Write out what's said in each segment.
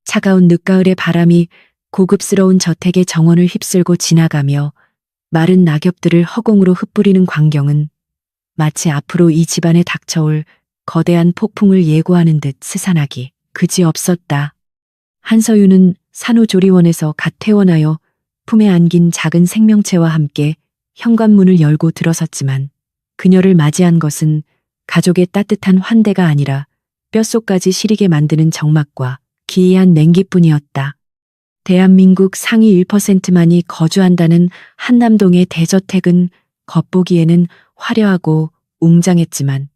차가운 늦가을의 바람이 고급스러운 저택의 정원을 휩쓸고 지나가며 마른 낙엽들을 허공으로 흩뿌리는 광경은 마치 앞으로 이 집안에 닥쳐올 거대한 폭풍을 예고하는 듯 스산하기 그지없었다. 한서윤은 산후조리원에서 갓 퇴원하여 품에 안긴 작은 생명체와 함께 현관문을 열고 들어섰지만 그녀를 맞이한 것은 가족의 따뜻한 환대가 아니라 뼛속까지 시리게 만드는 적막과 기이한 냉기뿐이었다. 대한민국 상위 1%만이 거주한다는 한남동의 대저택은 겉보기에는 화려하고 웅장했지만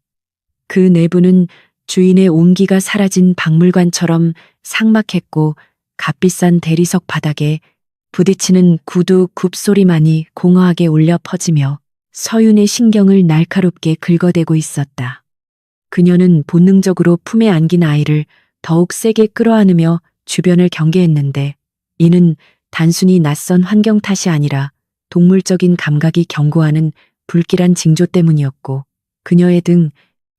그 내부는 주인의 온기가 사라진 박물관처럼 삭막했고 값비싼 대리석 바닥에 부딪히는 구두 굽소리만이 공허하게 울려 퍼지며 서윤의 신경을 날카롭게 긁어대고 있었다. 그녀는 본능적으로 품에 안긴 아이를 더욱 세게 끌어안으며 주변을 경계했는데 이는 단순히 낯선 환경 탓이 아니라 동물적인 감각이 경고하는 불길한 징조 때문이었고 그녀의 등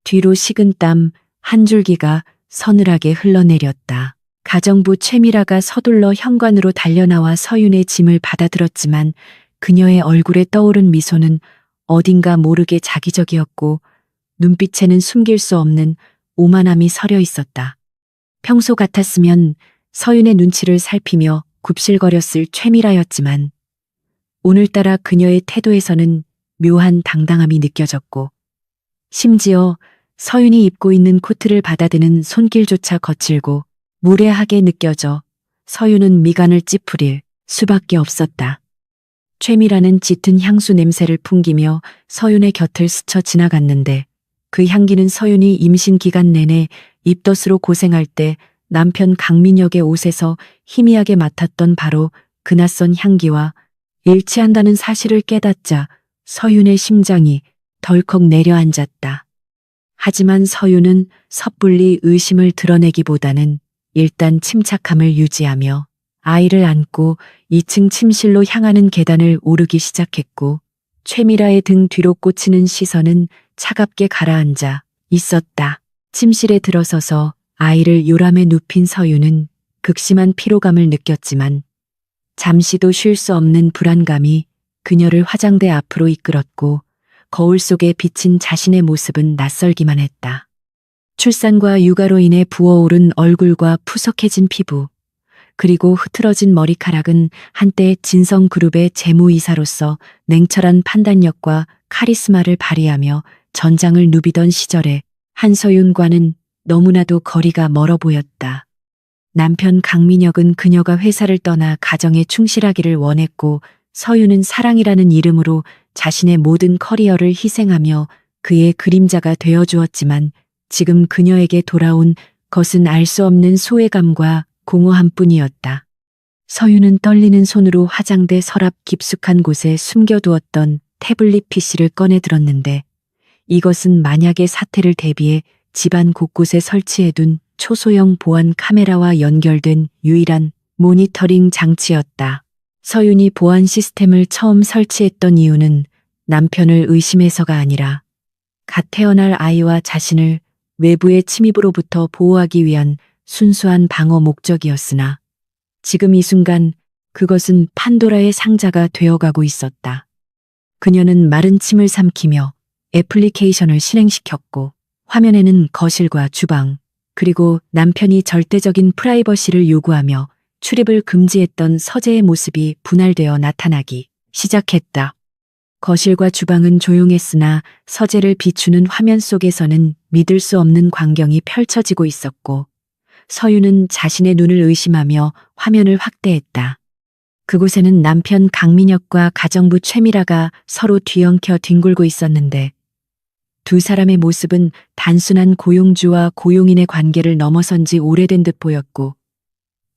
뒤로 식은 땀 한 줄기가 서늘하게 흘러내렸다. 가정부 최미라가 서둘러 현관으로 달려나와 서윤의 짐을 받아들었지만 그녀의 얼굴에 떠오른 미소는 어딘가 모르게 자기적이었고 눈빛에는 숨길 수 없는 오만함이 서려 있었다. 평소 같았으면 서윤의 눈치를 살피며 굽실거렸을 최미라였지만 오늘따라 그녀의 태도에서는 묘한 당당함이 느껴졌고 심지어 서윤이 입고 있는 코트를 받아드는 손길조차 거칠고 무례하게 느껴져 서윤은 미간을 찌푸릴 수밖에 없었다. 최미라는 짙은 향수 냄새를 풍기며 서윤의 곁을 스쳐 지나갔는데 그 향기는 서윤이 임신 기간 내내 입덧으로 고생할 때 남편 강민혁의 옷에서 희미하게 맡았던 바로 그 낯선 향기와 일치한다는 사실을 깨닫자 서윤의 심장이 덜컥 내려앉았다. 하지만 서윤은 섣불리 의심을 드러내기보다는 일단 침착함을 유지하며 아이를 안고 2층 침실로 향하는 계단을 오르기 시작했고 최미라의 등 뒤로 꽂히는 시선은 차갑게 가라앉아 있었다. 침실에 들어서서 아이를 요람에 눕힌 서윤은 극심한 피로감을 느꼈지만 잠시도 쉴 수 없는 불안감이 그녀를 화장대 앞으로 이끌었고 거울 속에 비친 자신의 모습은 낯설기만 했다. 출산과 육아로 인해 부어오른 얼굴과 푸석해진 피부, 그리고 흐트러진 머리카락은 한때 진성그룹의 재무이사로서 냉철한 판단력과 카리스마를 발휘하며 전장을 누비던 시절에 한서윤과는 너무나도 거리가 멀어 보였다. 남편 강민혁은 그녀가 회사를 떠나 가정에 충실하기를 원했고 서윤은 사랑이라는 이름으로 자신의 모든 커리어를 희생하며 그의 그림자가 되어주었지만 지금 그녀에게 돌아온 것은 알 수 없는 소외감과 공허함뿐이었다. 서윤은 떨리는 손으로 화장대 서랍 깊숙한 곳에 숨겨두었던 태블릿 PC를 꺼내 들었는데 이것은 만약의 사태를 대비해 집안 곳곳에 설치해둔 초소형 보안 카메라와 연결된 유일한 모니터링 장치였다. 서윤이 보안 시스템을 처음 설치했던 이유는 남편을 의심해서가 아니라 갓 태어날 아이와 자신을 외부의 침입으로부터 보호하기 위한 순수한 방어 목적이었으나 지금 이 순간 그것은 판도라의 상자가 되어가고 있었다. 그녀는 마른 침을 삼키며 애플리케이션을 실행시켰고 화면에는 거실과 주방 그리고 남편이 절대적인 프라이버시를 요구하며 출입을 금지했던 서재의 모습이 분할되어 나타나기 시작했다. 거실과 주방은 조용했으나 서재를 비추는 화면 속에서는 믿을 수 없는 광경이 펼쳐지고 있었고 서윤은 자신의 눈을 의심하며 화면을 확대했다. 그곳에는 남편 강민혁과 가정부 최미라가 서로 뒤엉켜 뒹굴고 있었는데 두 사람의 모습은 단순한 고용주와 고용인의 관계를 넘어선 지 오래된 듯 보였고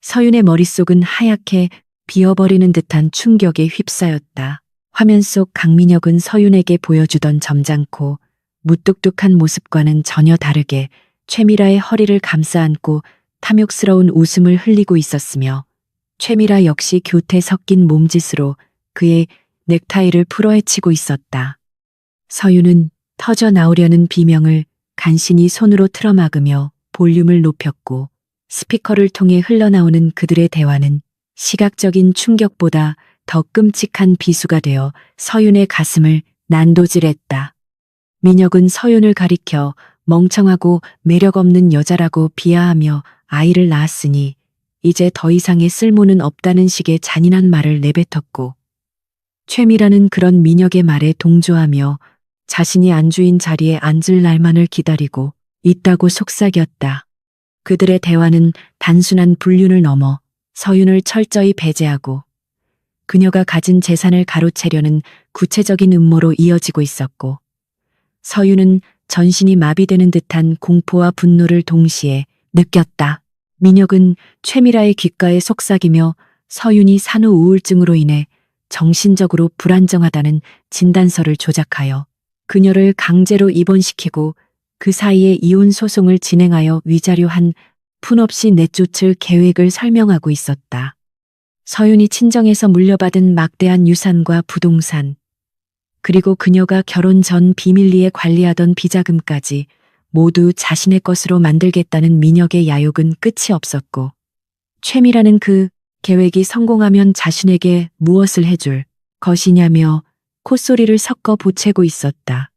서윤의 머릿속은 하얗게 비어버리는 듯한 충격에 휩싸였다. 화면 속 강민혁은 서윤에게 보여주던 점잖고 무뚝뚝한 모습과는 전혀 다르게 최미라의 허리를 감싸 안고 탐욕스러운 웃음을 흘리고 있었으며 최미라 역시 교태 섞인 몸짓으로 그의 넥타이를 풀어헤치고 있었다. 서윤은 터져 나오려는 비명을 간신히 손으로 틀어막으며 볼륨을 높였고 스피커를 통해 흘러나오는 그들의 대화는 시각적인 충격보다 더 끔찍한 비수가 되어 서윤의 가슴을 난도질했다. 민혁은 서윤을 가리켜 멍청하고 매력 없는 여자라고 비하하며 아이를 낳았으니 이제 더 이상의 쓸모는 없다는 식의 잔인한 말을 내뱉었고, 최미라는 그런 민혁의 말에 동조하며 자신이 안주인 자리에 앉을 날만을 기다리고 있다고 속삭였다. 그들의 대화는 단순한 불륜을 넘어 서윤을 철저히 배제하고 그녀가 가진 재산을 가로채려는 구체적인 음모로 이어지고 있었고, 서윤은 전신이 마비되는 듯한 공포와 분노를 동시에 느꼈다. 민혁은 최미라의 귓가에 속삭이며 서윤이 산후 우울증으로 인해 정신적으로 불안정하다는 진단서를 조작하여 그녀를 강제로 입원시키고 그 사이에 이혼 소송을 진행하여 위자료한 푼 없이 내쫓을 계획을 설명하고 있었다. 서윤이 친정에서 물려받은 막대한 유산과 부동산, 그리고 그녀가 결혼 전 비밀리에 관리하던 비자금까지 모두 자신의 것으로 만들겠다는 민혁의 야욕은 끝이 없었고, 최미라는 그 계획이 성공하면 자신에게 무엇을 해줄 것이냐며 콧소리를 섞어 보채고 있었다.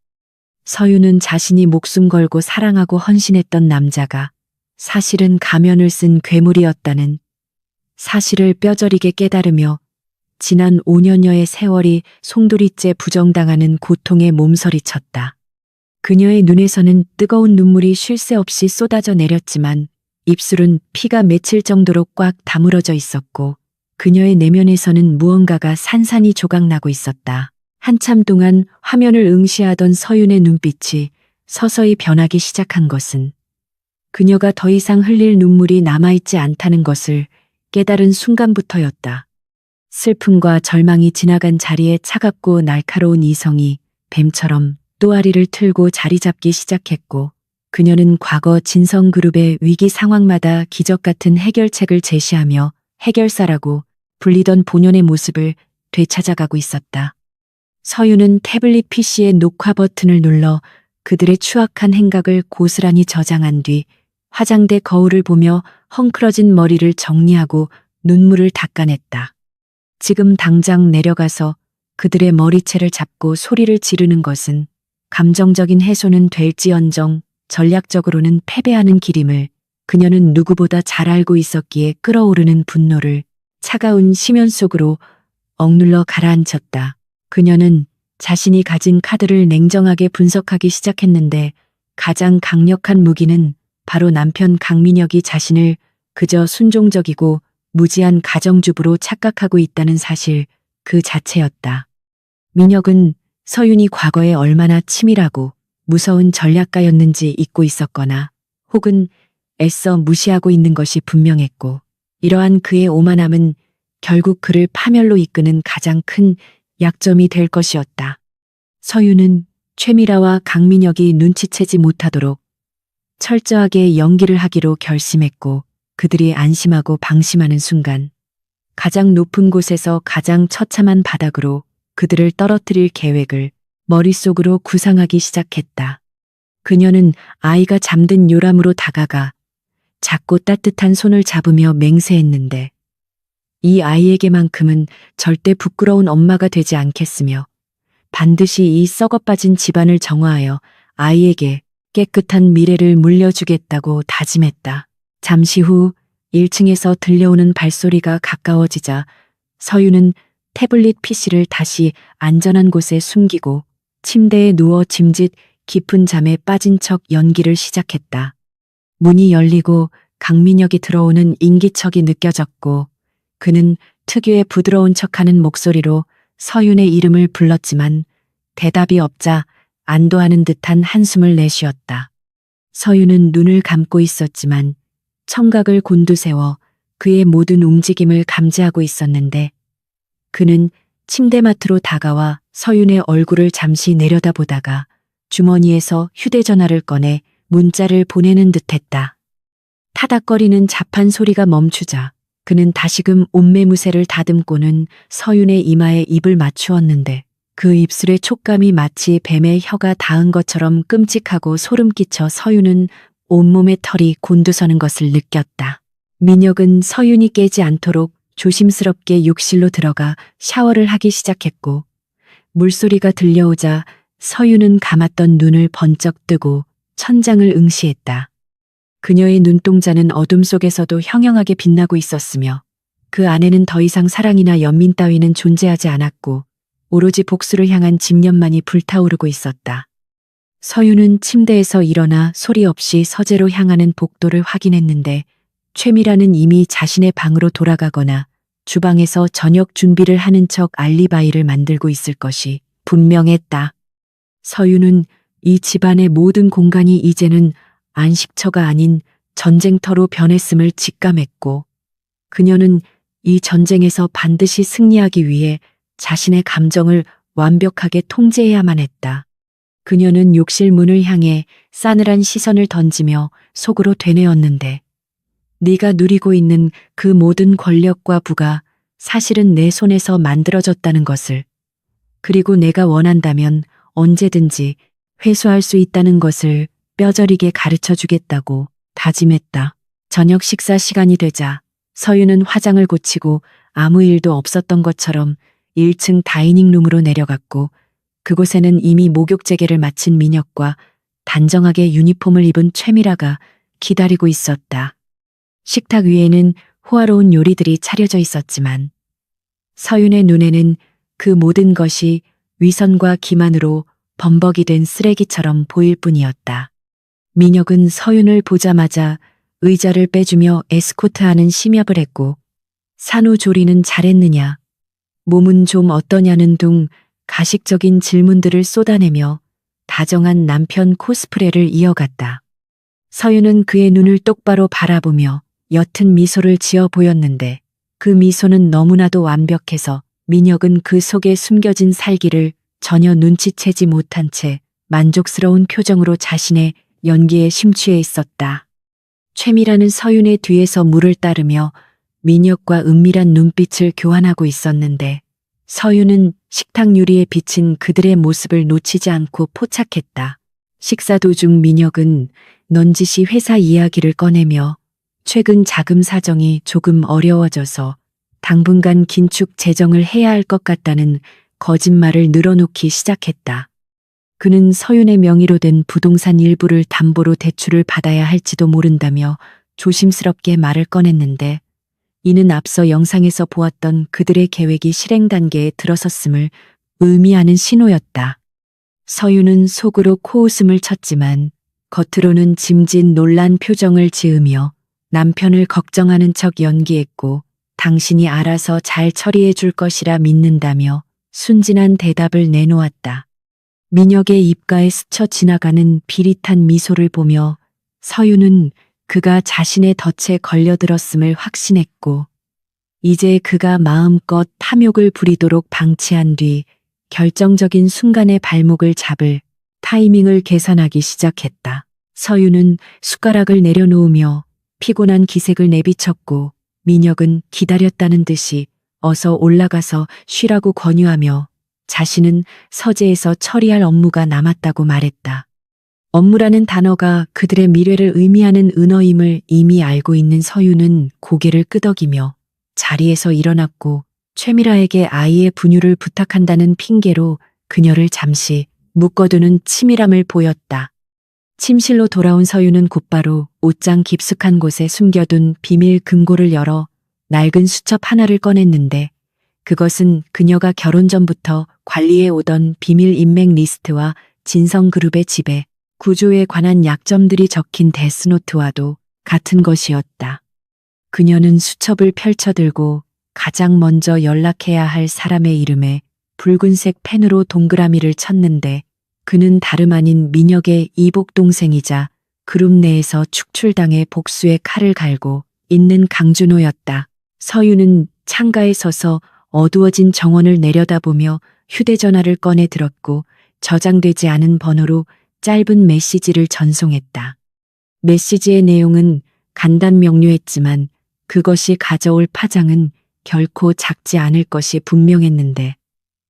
서윤은 자신이 목숨 걸고 사랑하고 헌신했던 남자가 사실은 가면을 쓴 괴물이었다는 사실을 뼈저리게 깨달으며 지난 5년여의 세월이 송두리째 부정당하는 고통에 몸서리쳤다. 그녀의 눈에서는 뜨거운 눈물이 쉴 새 없이 쏟아져 내렸지만 입술은 피가 맺힐 정도로 꽉 다물어져 있었고, 그녀의 내면에서는 무언가가 산산이 조각나고 있었다. 한참 동안 화면을 응시하던 서윤의 눈빛이 서서히 변하기 시작한 것은 그녀가 더 이상 흘릴 눈물이 남아있지 않다는 것을 깨달은 순간부터였다. 슬픔과 절망이 지나간 자리에 차갑고 날카로운 이성이 뱀처럼 또아리를 틀고 자리 잡기 시작했고, 그녀는 과거 진성그룹의 위기 상황마다 기적 같은 해결책을 제시하며 해결사라고 불리던 본연의 모습을 되찾아가고 있었다. 서윤은 태블릿 PC의 녹화 버튼을 눌러 그들의 추악한 행각을 고스란히 저장한 뒤 화장대 거울을 보며 헝클어진 머리를 정리하고 눈물을 닦아냈다. 지금 당장 내려가서 그들의 머리채를 잡고 소리를 지르는 것은 감정적인 해소는 될지언정 전략적으로는 패배하는 길임을 그녀는 누구보다 잘 알고 있었기에 끓어오르는 분노를 차가운 심연 속으로 억눌러 가라앉혔다. 그녀는 자신이 가진 카드를 냉정하게 분석하기 시작했는데 가장 강력한 무기는 바로 남편 강민혁이 자신을 그저 순종적이고 무지한 가정주부로 착각하고 있다는 사실 그 자체였다. 민혁은 서윤이 과거에 얼마나 치밀하고 무서운 전략가였는지 잊고 있었거나 혹은 애써 무시하고 있는 것이 분명했고, 이러한 그의 오만함은 결국 그를 파멸로 이끄는 가장 큰 약점이 될 것이었다. 서윤은 최미라와 강민혁이 눈치채지 못하도록 철저하게 연기를 하기로 결심했고, 그들이 안심하고 방심하는 순간 가장 높은 곳에서 가장 처참한 바닥으로 그들을 떨어뜨릴 계획을 머릿속으로 구상하기 시작했다. 그녀는 아이가 잠든 요람으로 다가가 작고 따뜻한 손을 잡으며 맹세했는데 이 아이에게만큼은 절대 부끄러운 엄마가 되지 않겠으며 반드시 이 썩어빠진 집안을 정화하여 아이에게 깨끗한 미래를 물려주겠다고 다짐했다. 잠시 후 1층에서 들려오는 발소리가 가까워지자 서윤은 태블릿 PC를 다시 안전한 곳에 숨기고 침대에 누워 짐짓 깊은 잠에 빠진 척 연기를 시작했다. 문이 열리고 강민혁이 들어오는 인기척이 느껴졌고, 그는 특유의 부드러운 척하는 목소리로 서윤의 이름을 불렀지만 대답이 없자 안도하는 듯한 한숨을 내쉬었다. 서윤은 눈을 감고 있었지만 청각을 곤두세워 그의 모든 움직임을 감지하고 있었는데, 그는 침대맡으로 다가와 서윤의 얼굴을 잠시 내려다보다가 주머니에서 휴대전화를 꺼내 문자를 보내는 듯했다. 타닥거리는 잡한 소리가 멈추자 그는 다시금 옷매무새를 다듬고는 서윤의 이마에 입을 맞추었는데 그 입술의 촉감이 마치 뱀의 혀가 닿은 것처럼 끔찍하고 소름 끼쳐 서윤은 온몸에 털이 곤두서는 것을 느꼈다. 민혁은 서윤이 깨지 않도록 조심스럽게 욕실로 들어가 샤워를 하기 시작했고, 물소리가 들려오자 서윤은 감았던 눈을 번쩍 뜨고 천장을 응시했다. 그녀의 눈동자는 어둠 속에서도 형형하게 빛나고 있었으며 그 안에는 더 이상 사랑이나 연민 따위는 존재하지 않았고 오로지 복수를 향한 집념만이 불타오르고 있었다. 서윤은 침대에서 일어나 소리 없이 서재로 향하는 복도를 확인했는데 최미라는 이미 자신의 방으로 돌아가거나 주방에서 저녁 준비를 하는 척 알리바이를 만들고 있을 것이 분명했다. 서윤은 이 집안의 모든 공간이 이제는 안식처가 아닌 전쟁터로 변했음을 직감했고 그녀는 이 전쟁에서 반드시 승리하기 위해 자신의 감정을 완벽하게 통제해야만 했다. 그녀는 욕실 문을 향해 싸늘한 시선을 던지며 속으로 되뇌었는데 네가 누리고 있는 그 모든 권력과 부가 사실은 내 손에서 만들어졌다는 것을, 그리고 내가 원한다면 언제든지 회수할 수 있다는 것을 뼈저리게 가르쳐 주겠다고 다짐했다. 저녁 식사 시간이 되자 서윤은 화장을 고치고 아무 일도 없었던 것처럼 1층 다이닝룸으로 내려갔고 그곳에는 이미 목욕 재개를 마친 민혁과 단정하게 유니폼을 입은 최미라가 기다리고 있었다. 식탁 위에는 호화로운 요리들이 차려져 있었지만 서윤의 눈에는 그 모든 것이 위선과 기만으로 범벅이 된 쓰레기처럼 보일 뿐이었다. 민혁은 서윤을 보자마자 의자를 빼주며 에스코트하는 심협을 했고 산후조리는 잘했느냐, 몸은 좀 어떠냐는 등 가식적인 질문들을 쏟아내며 다정한 남편 코스프레를 이어갔다. 서윤은 그의 눈을 똑바로 바라보며 옅은 미소를 지어 보였는데 그 미소는 너무나도 완벽해서 민혁은 그 속에 숨겨진 살기를 전혀 눈치채지 못한 채 만족스러운 표정으로 자신의 연기에 심취해 있었다. 최미라는 서윤의 뒤에서 물을 따르며 민혁과 은밀한 눈빛을 교환하고 있었는데 서윤은 식탁 유리에 비친 그들의 모습을 놓치지 않고 포착했다. 식사 도중 민혁은 넌지시 회사 이야기를 꺼내며 최근 자금 사정이 조금 어려워져서 당분간 긴축 재정을 해야 할 것 같다는 거짓말을 늘어놓기 시작했다. 그는 서윤의 명의로 된 부동산 일부를 담보로 대출을 받아야 할지도 모른다며 조심스럽게 말을 꺼냈는데 이는 앞서 영상에서 보았던 그들의 계획이 실행 단계에 들어섰음을 의미하는 신호였다. 서윤은 속으로 코웃음을 쳤지만 겉으로는 짐진 놀란 표정을 지으며 남편을 걱정하는 척 연기했고 당신이 알아서 잘 처리해 줄 것이라 믿는다며 순진한 대답을 내놓았다. 민혁의 입가에 스쳐 지나가는 비릿한 미소를 보며 서윤은 그가 자신의 덫에 걸려들었음을 확신했고 이제 그가 마음껏 탐욕을 부리도록 방치한 뒤 결정적인 순간에 발목을 잡을 타이밍을 계산하기 시작했다. 서윤은 숟가락을 내려놓으며 피곤한 기색을 내비쳤고 민혁은 기다렸다는 듯이 어서 올라가서 쉬라고 권유하며 자신은 서재에서 처리할 업무가 남았다고 말했다. 업무라는 단어가 그들의 미래를 의미하는 은어임을 이미 알고 있는 서윤은 고개를 끄덕이며 자리에서 일어났고 최미라에게 아이의 분유를 부탁한다는 핑계로 그녀를 잠시 묶어두는 치밀함을 보였다. 침실로 돌아온 서윤은 곧바로 옷장 깊숙한 곳에 숨겨둔 비밀 금고를 열어 낡은 수첩 하나를 꺼냈는데 그것은 그녀가 결혼 전부터 관리해 오던 비밀 인맥 리스트와 진성그룹의 지배, 구조에 관한 약점들이 적힌 데스노트와도 같은 것이었다. 그녀는 수첩을 펼쳐들고 가장 먼저 연락해야 할 사람의 이름에 붉은색 펜으로 동그라미를 쳤는데 그는 다름 아닌 민혁의 이복 동생이자 그룹 내에서 축출당해 복수의 칼을 갈고 있는 강준호였다. 서윤은 창가에 서서 어두워진 정원을 내려다보며 휴대전화를 꺼내 들었고 저장되지 않은 번호로 짧은 메시지를 전송했다. 메시지의 내용은 간단 명료했지만 그것이 가져올 파장은 결코 작지 않을 것이 분명했는데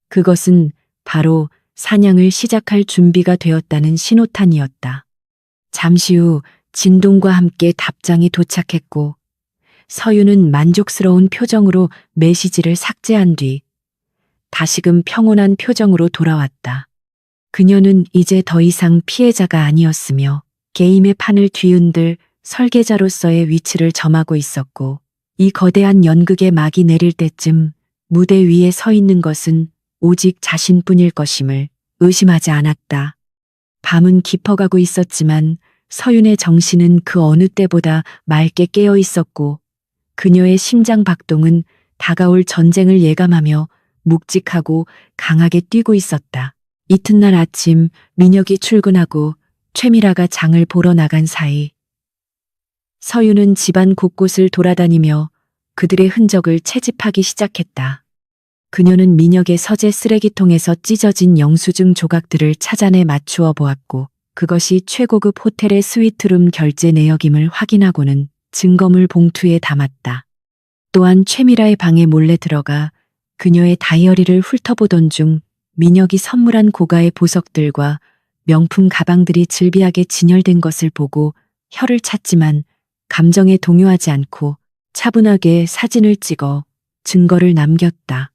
그것은 바로 사냥을 시작할 준비가 되었다는 신호탄이었다. 잠시 후 진동과 함께 답장이 도착했고 서윤은 만족스러운 표정으로 메시지를 삭제한 뒤 다시금 평온한 표정으로 돌아왔다. 그녀는 이제 더 이상 피해자가 아니었으며 게임의 판을 뒤흔들 설계자로서의 위치를 점하고 있었고 이 거대한 연극의 막이 내릴 때쯤 무대 위에 서 있는 것은 오직 자신뿐일 것임을 의심하지 않았다. 밤은 깊어가고 있었지만 서윤의 정신은 그 어느 때보다 맑게 깨어 있었고 그녀의 심장 박동은 다가올 전쟁을 예감하며 묵직하고 강하게 뛰고 있었다. 이튿날 아침 민혁이 출근하고 최미라가 장을 보러 나간 사이 서윤은 집안 곳곳을 돌아다니며 그들의 흔적을 채집하기 시작했다. 그녀는 민혁의 서재 쓰레기통에서 찢어진 영수증 조각들을 찾아내 맞추어 보았고 그것이 최고급 호텔의 스위트룸 결제 내역임을 확인하고는 증거물 봉투에 담았다. 또한 최미라의 방에 몰래 들어가 그녀의 다이어리를 훑어보던 중 민혁이 선물한 고가의 보석들과 명품 가방들이 즐비하게 진열된 것을 보고 혀를 찼지만 감정에 동요하지 않고 차분하게 사진을 찍어 증거를 남겼다.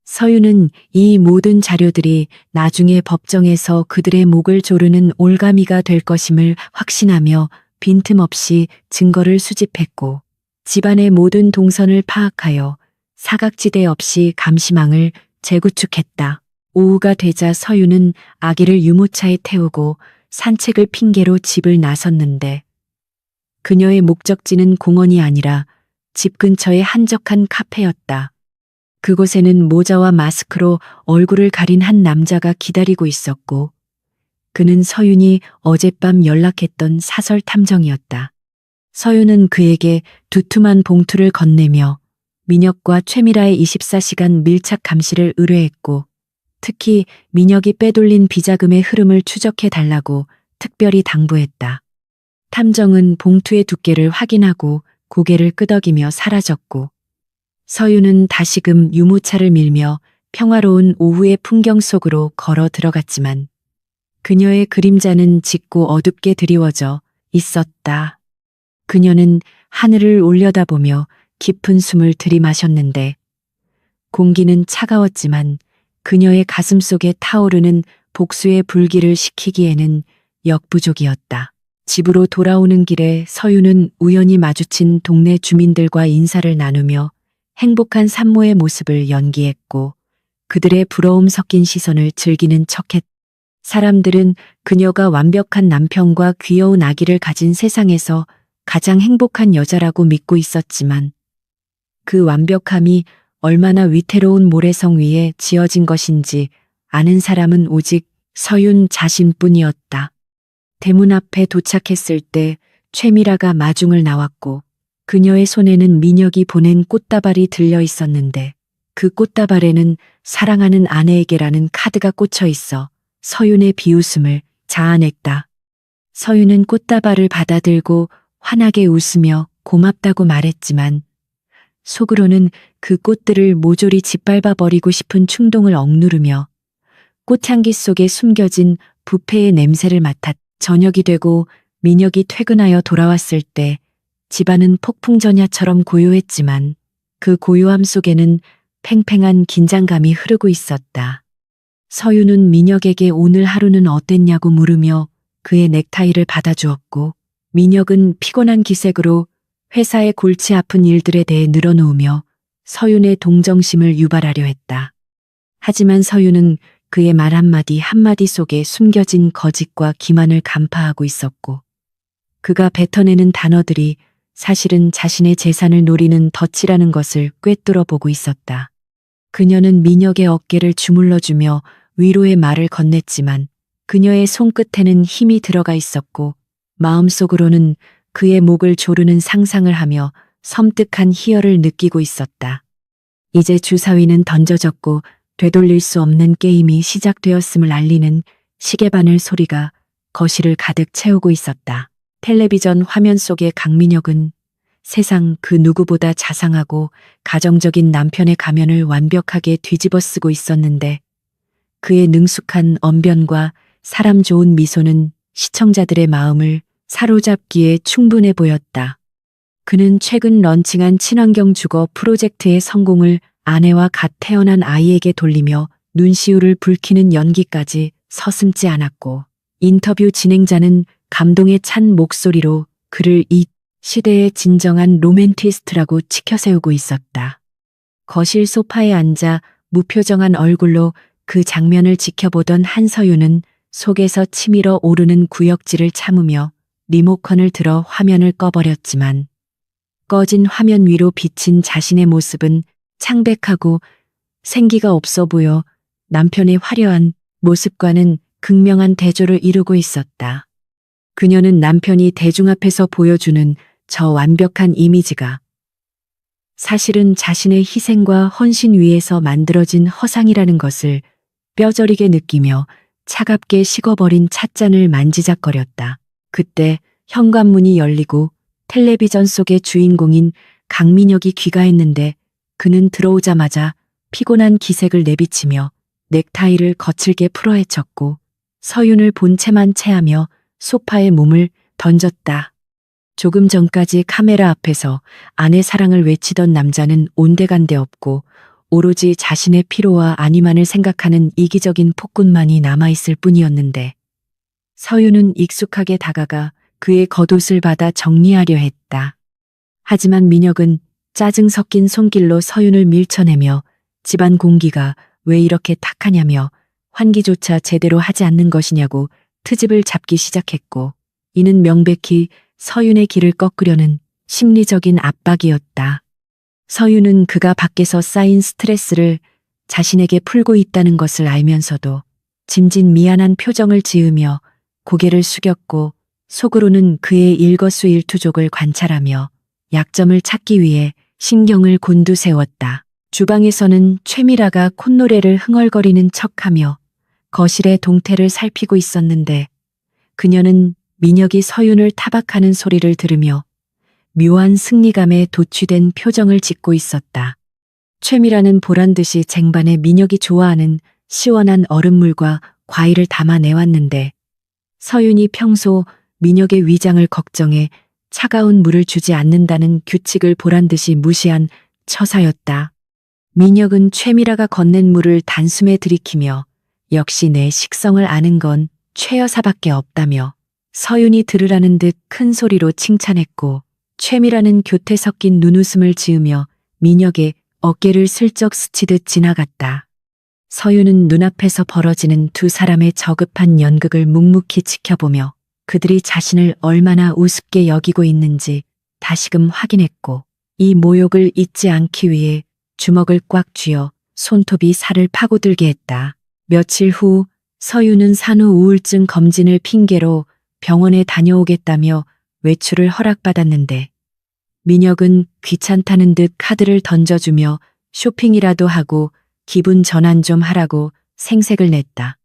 서윤은 이 모든 자료들이 나중에 법정에서 그들의 목을 조르는 올가미가 될 것임을 확신하며 빈틈없이 증거를 수집했고 집안의 모든 동선을 파악하여 사각지대 없이 감시망을 재구축했다. 오후가 되자 서윤은 아기를 유모차에 태우고 산책을 핑계로 집을 나섰는데 그녀의 목적지는 공원이 아니라 집 근처의 한적한 카페였다. 그곳에는 모자와 마스크로 얼굴을 가린 한 남자가 기다리고 있었고 그는 서윤이 어젯밤 연락했던 사설 탐정이었다. 서윤은 그에게 두툼한 봉투를 건네며 민혁과 최미라의 24시간 밀착 감시를 의뢰했고 특히 민혁이 빼돌린 비자금의 흐름을 추적해 달라고 특별히 당부했다. 탐정은 봉투의 두께를 확인하고 고개를 끄덕이며 사라졌고 서윤은 다시금 유모차를 밀며 평화로운 오후의 풍경 속으로 걸어 들어갔지만 그녀의 그림자는 짙고 어둡게 드리워져 있었다. 그녀는 하늘을 올려다보며 깊은 숨을 들이마셨는데 공기는 차가웠지만 그녀의 가슴 속에 타오르는 복수의 불길을 식히기에는 역부족이었다. 집으로 돌아오는 길에 서윤은 우연히 마주친 동네 주민들과 인사를 나누며 행복한 산모의 모습을 연기했고 그들의 부러움 섞인 시선을 즐기는 척했다. 사람들은 그녀가 완벽한 남편과 귀여운 아기를 가진 세상에서 가장 행복한 여자라고 믿고 있었지만 그 완벽함이 얼마나 위태로운 모래성 위에 지어진 것인지 아는 사람은 오직 서윤 자신뿐이었다. 대문 앞에 도착했을 때 최미라가 마중을 나왔고 그녀의 손에는 민혁이 보낸 꽃다발이 들려 있었는데 그 꽃다발에는 사랑하는 아내에게라는 카드가 꽂혀 있어 서윤의 비웃음을 자아냈다. 서윤은 꽃다발을 받아들고 환하게 웃으며 고맙다고 말했지만 속으로는 그 꽃들을 모조리 짓밟아 버리고 싶은 충동을 억누르며 꽃향기 속에 숨겨진 부패의 냄새를 맡았다. 저녁이 되고 민혁이 퇴근하여 돌아왔을 때 집안은 폭풍전야처럼 고요했지만 그 고요함 속에는 팽팽한 긴장감이 흐르고 있었다. 서윤은 민혁에게 오늘 하루는 어땠냐고 물으며 그의 넥타이를 받아주었고 민혁은 피곤한 기색으로 회사의 골치 아픈 일들에 대해 늘어놓으며 서윤의 동정심을 유발하려 했다. 하지만 서윤은 그의 말 한마디 한마디 속에 숨겨진 거짓과 기만을 간파하고 있었고 그가 뱉어내는 단어들이 사실은 자신의 재산을 노리는 덫이라는 것을 꿰뚫어 보고 있었다. 그녀는 민혁의 어깨를 주물러주며 위로의 말을 건넸지만 그녀의 손끝에는 힘이 들어가 있었고 마음속으로는 그의 목을 조르는 상상을 하며 섬뜩한 희열을 느끼고 있었다. 이제 주사위는 던져졌고 되돌릴 수 없는 게임이 시작되었음을 알리는 시계바늘 소리가 거실을 가득 채우고 있었다. 텔레비전 화면 속의 강민혁은 세상 그 누구보다 자상하고 가정적인 남편의 가면을 완벽하게 뒤집어 쓰고 있었는데 그의 능숙한 언변과 사람 좋은 미소는 시청자들의 마음을 사로잡기에 충분해 보였다. 그는 최근 런칭한 친환경 주거 프로젝트의 성공을 아내와 갓 태어난 아이에게 돌리며 눈시울을 붉히는 연기까지 서슴지 않았고, 인터뷰 진행자는 감동에 찬 목소리로 그를 이 시대의 진정한 로맨티스트라고 치켜세우고 있었다. 거실 소파에 앉아 무표정한 얼굴로 그 장면을 지켜보던 한서윤은 속에서 치밀어 오르는 구역질을 참으며 리모컨을 들어 화면을 꺼버렸지만, 꺼진 화면 위로 비친 자신의 모습은 창백하고 생기가 없어 보여 남편의 화려한 모습과는 극명한 대조를 이루고 있었다. 그녀는 남편이 대중 앞에서 보여주는 저 완벽한 이미지가 사실은 자신의 희생과 헌신 위에서 만들어진 허상이라는 것을 뼈저리게 느끼며 차갑게 식어버린 찻잔을 만지작거렸다. 그때 현관문이 열리고 텔레비전 속의 주인공인 강민혁이 귀가했는데, 그는 들어오자마자 피곤한 기색을 내비치며 넥타이를 거칠게 풀어헤쳤고 서윤을 본 채만 체하며 소파에 몸을 던졌다. 조금 전까지 카메라 앞에서 아내 사랑을 외치던 남자는 온데간데 없고 오로지 자신의 피로와 안위만을 생각하는 이기적인 폭군만이 남아있을 뿐이었는데, 서윤은 익숙하게 다가가 그의 겉옷을 받아 정리하려 했다. 하지만 민혁은 짜증 섞인 손길로 서윤을 밀쳐내며 집안 공기가 왜 이렇게 탁하냐며 환기조차 제대로 하지 않는 것이냐고 트집을 잡기 시작했고, 이는 명백히 서윤의 길을 꺾으려는 심리적인 압박이었다. 서윤은 그가 밖에서 쌓인 스트레스를 자신에게 풀고 있다는 것을 알면서도 짐짓 미안한 표정을 지으며 고개를 숙였고, 속으로는 그의 일거수일투족을 관찰하며 약점을 찾기 위해 신경을 곤두세웠다. 주방에서는 최미라가 콧노래를 흥얼거리는 척하며 거실의 동태를 살피고 있었는데, 그녀는 민혁이 서윤을 타박하는 소리를 들으며 묘한 승리감에 도취된 표정을 짓고 있었다. 최미라는 보란듯이 쟁반에 민혁이 좋아하는 시원한 얼음물과 과일을 담아내왔는데, 서윤이 평소 민혁의 위장을 걱정해 차가운 물을 주지 않는다는 규칙을 보란듯이 무시한 처사였다. 민혁은 최미라가 건넨 물을 단숨에 들이키며 역시 내 식성을 아는 건 최 여사밖에 없다며 서윤이 들으라는 듯 큰 소리로 칭찬했고, 최미라는 교태 섞인 눈웃음을 지으며 민혁의 어깨를 슬쩍 스치듯 지나갔다. 서윤은 눈앞에서 벌어지는 두 사람의 저급한 연극을 묵묵히 지켜보며 그들이 자신을 얼마나 우습게 여기고 있는지 다시금 확인했고, 이 모욕을 잊지 않기 위해 주먹을 꽉 쥐어 손톱이 살을 파고들게 했다. 며칠 후 서윤은 산후 우울증 검진을 핑계로 병원에 다녀오겠다며 외출을 허락받았는데, 민혁은 귀찮다는 듯 카드를 던져주며 쇼핑이라도 하고 기분 전환 좀 하라고 생색을 냈다.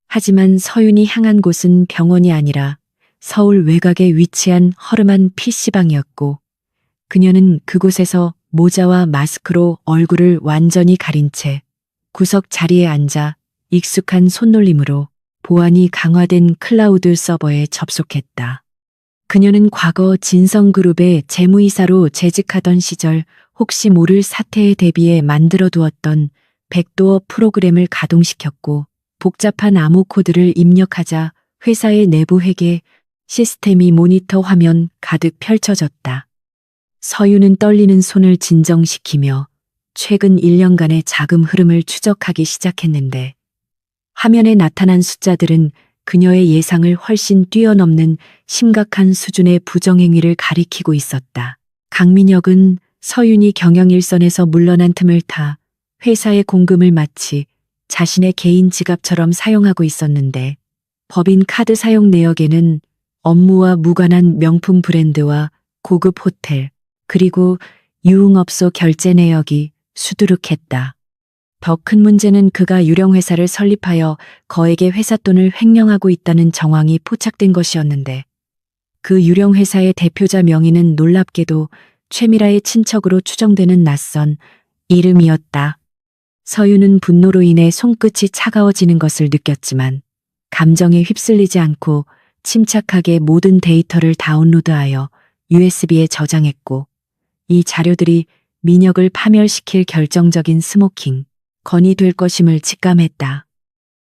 하지만 서윤이 향한 곳은 병원이 아니라 서울 외곽에 위치한 허름한 PC방이었고, 그녀는 그곳에서 모자와 마스크로 얼굴을 완전히 가린 채 구석 자리에 앉아 익숙한 손놀림으로 보안이 강화된 클라우드 서버에 접속했다. 그녀는 과거 진성그룹의 재무이사로 재직하던 시절 혹시 모를 사태에 대비해 만들어 두었던 백도어 프로그램을 가동시켰고, 복잡한 암호 코드를 입력하자 회사의 내부 회계 시스템이 모니터 화면 가득 펼쳐졌다. 서윤은 떨리는 손을 진정시키며 최근 1년간의 자금 흐름을 추적하기 시작했는데, 화면에 나타난 숫자들은 그녀의 예상을 훨씬 뛰어넘는 심각한 수준의 부정행위를 가리키고 있었다. 강민혁은 서윤이 경영일선에서 물러난 틈을 타 회사의 공금을 마치 자신의 개인 지갑처럼 사용하고 있었는데, 법인 카드 사용 내역에는 업무와 무관한 명품 브랜드와 고급 호텔, 그리고 유흥업소 결제 내역이 수두룩했다. 더 큰 문제는 그가 유령회사를 설립하여 거액의 회사 돈을 횡령하고 있다는 정황이 포착된 것이었는데, 그 유령회사의 대표자 명의는 놀랍게도 최미라의 친척으로 추정되는 낯선 이름이었다. 서윤은 분노로 인해 손끝이 차가워지는 것을 느꼈지만 감정에 휩쓸리지 않고 침착하게 모든 데이터를 다운로드하여 USB에 저장했고, 이 자료들이 민혁을 파멸시킬 결정적인 스모킹 건이 될 것임을 직감했다.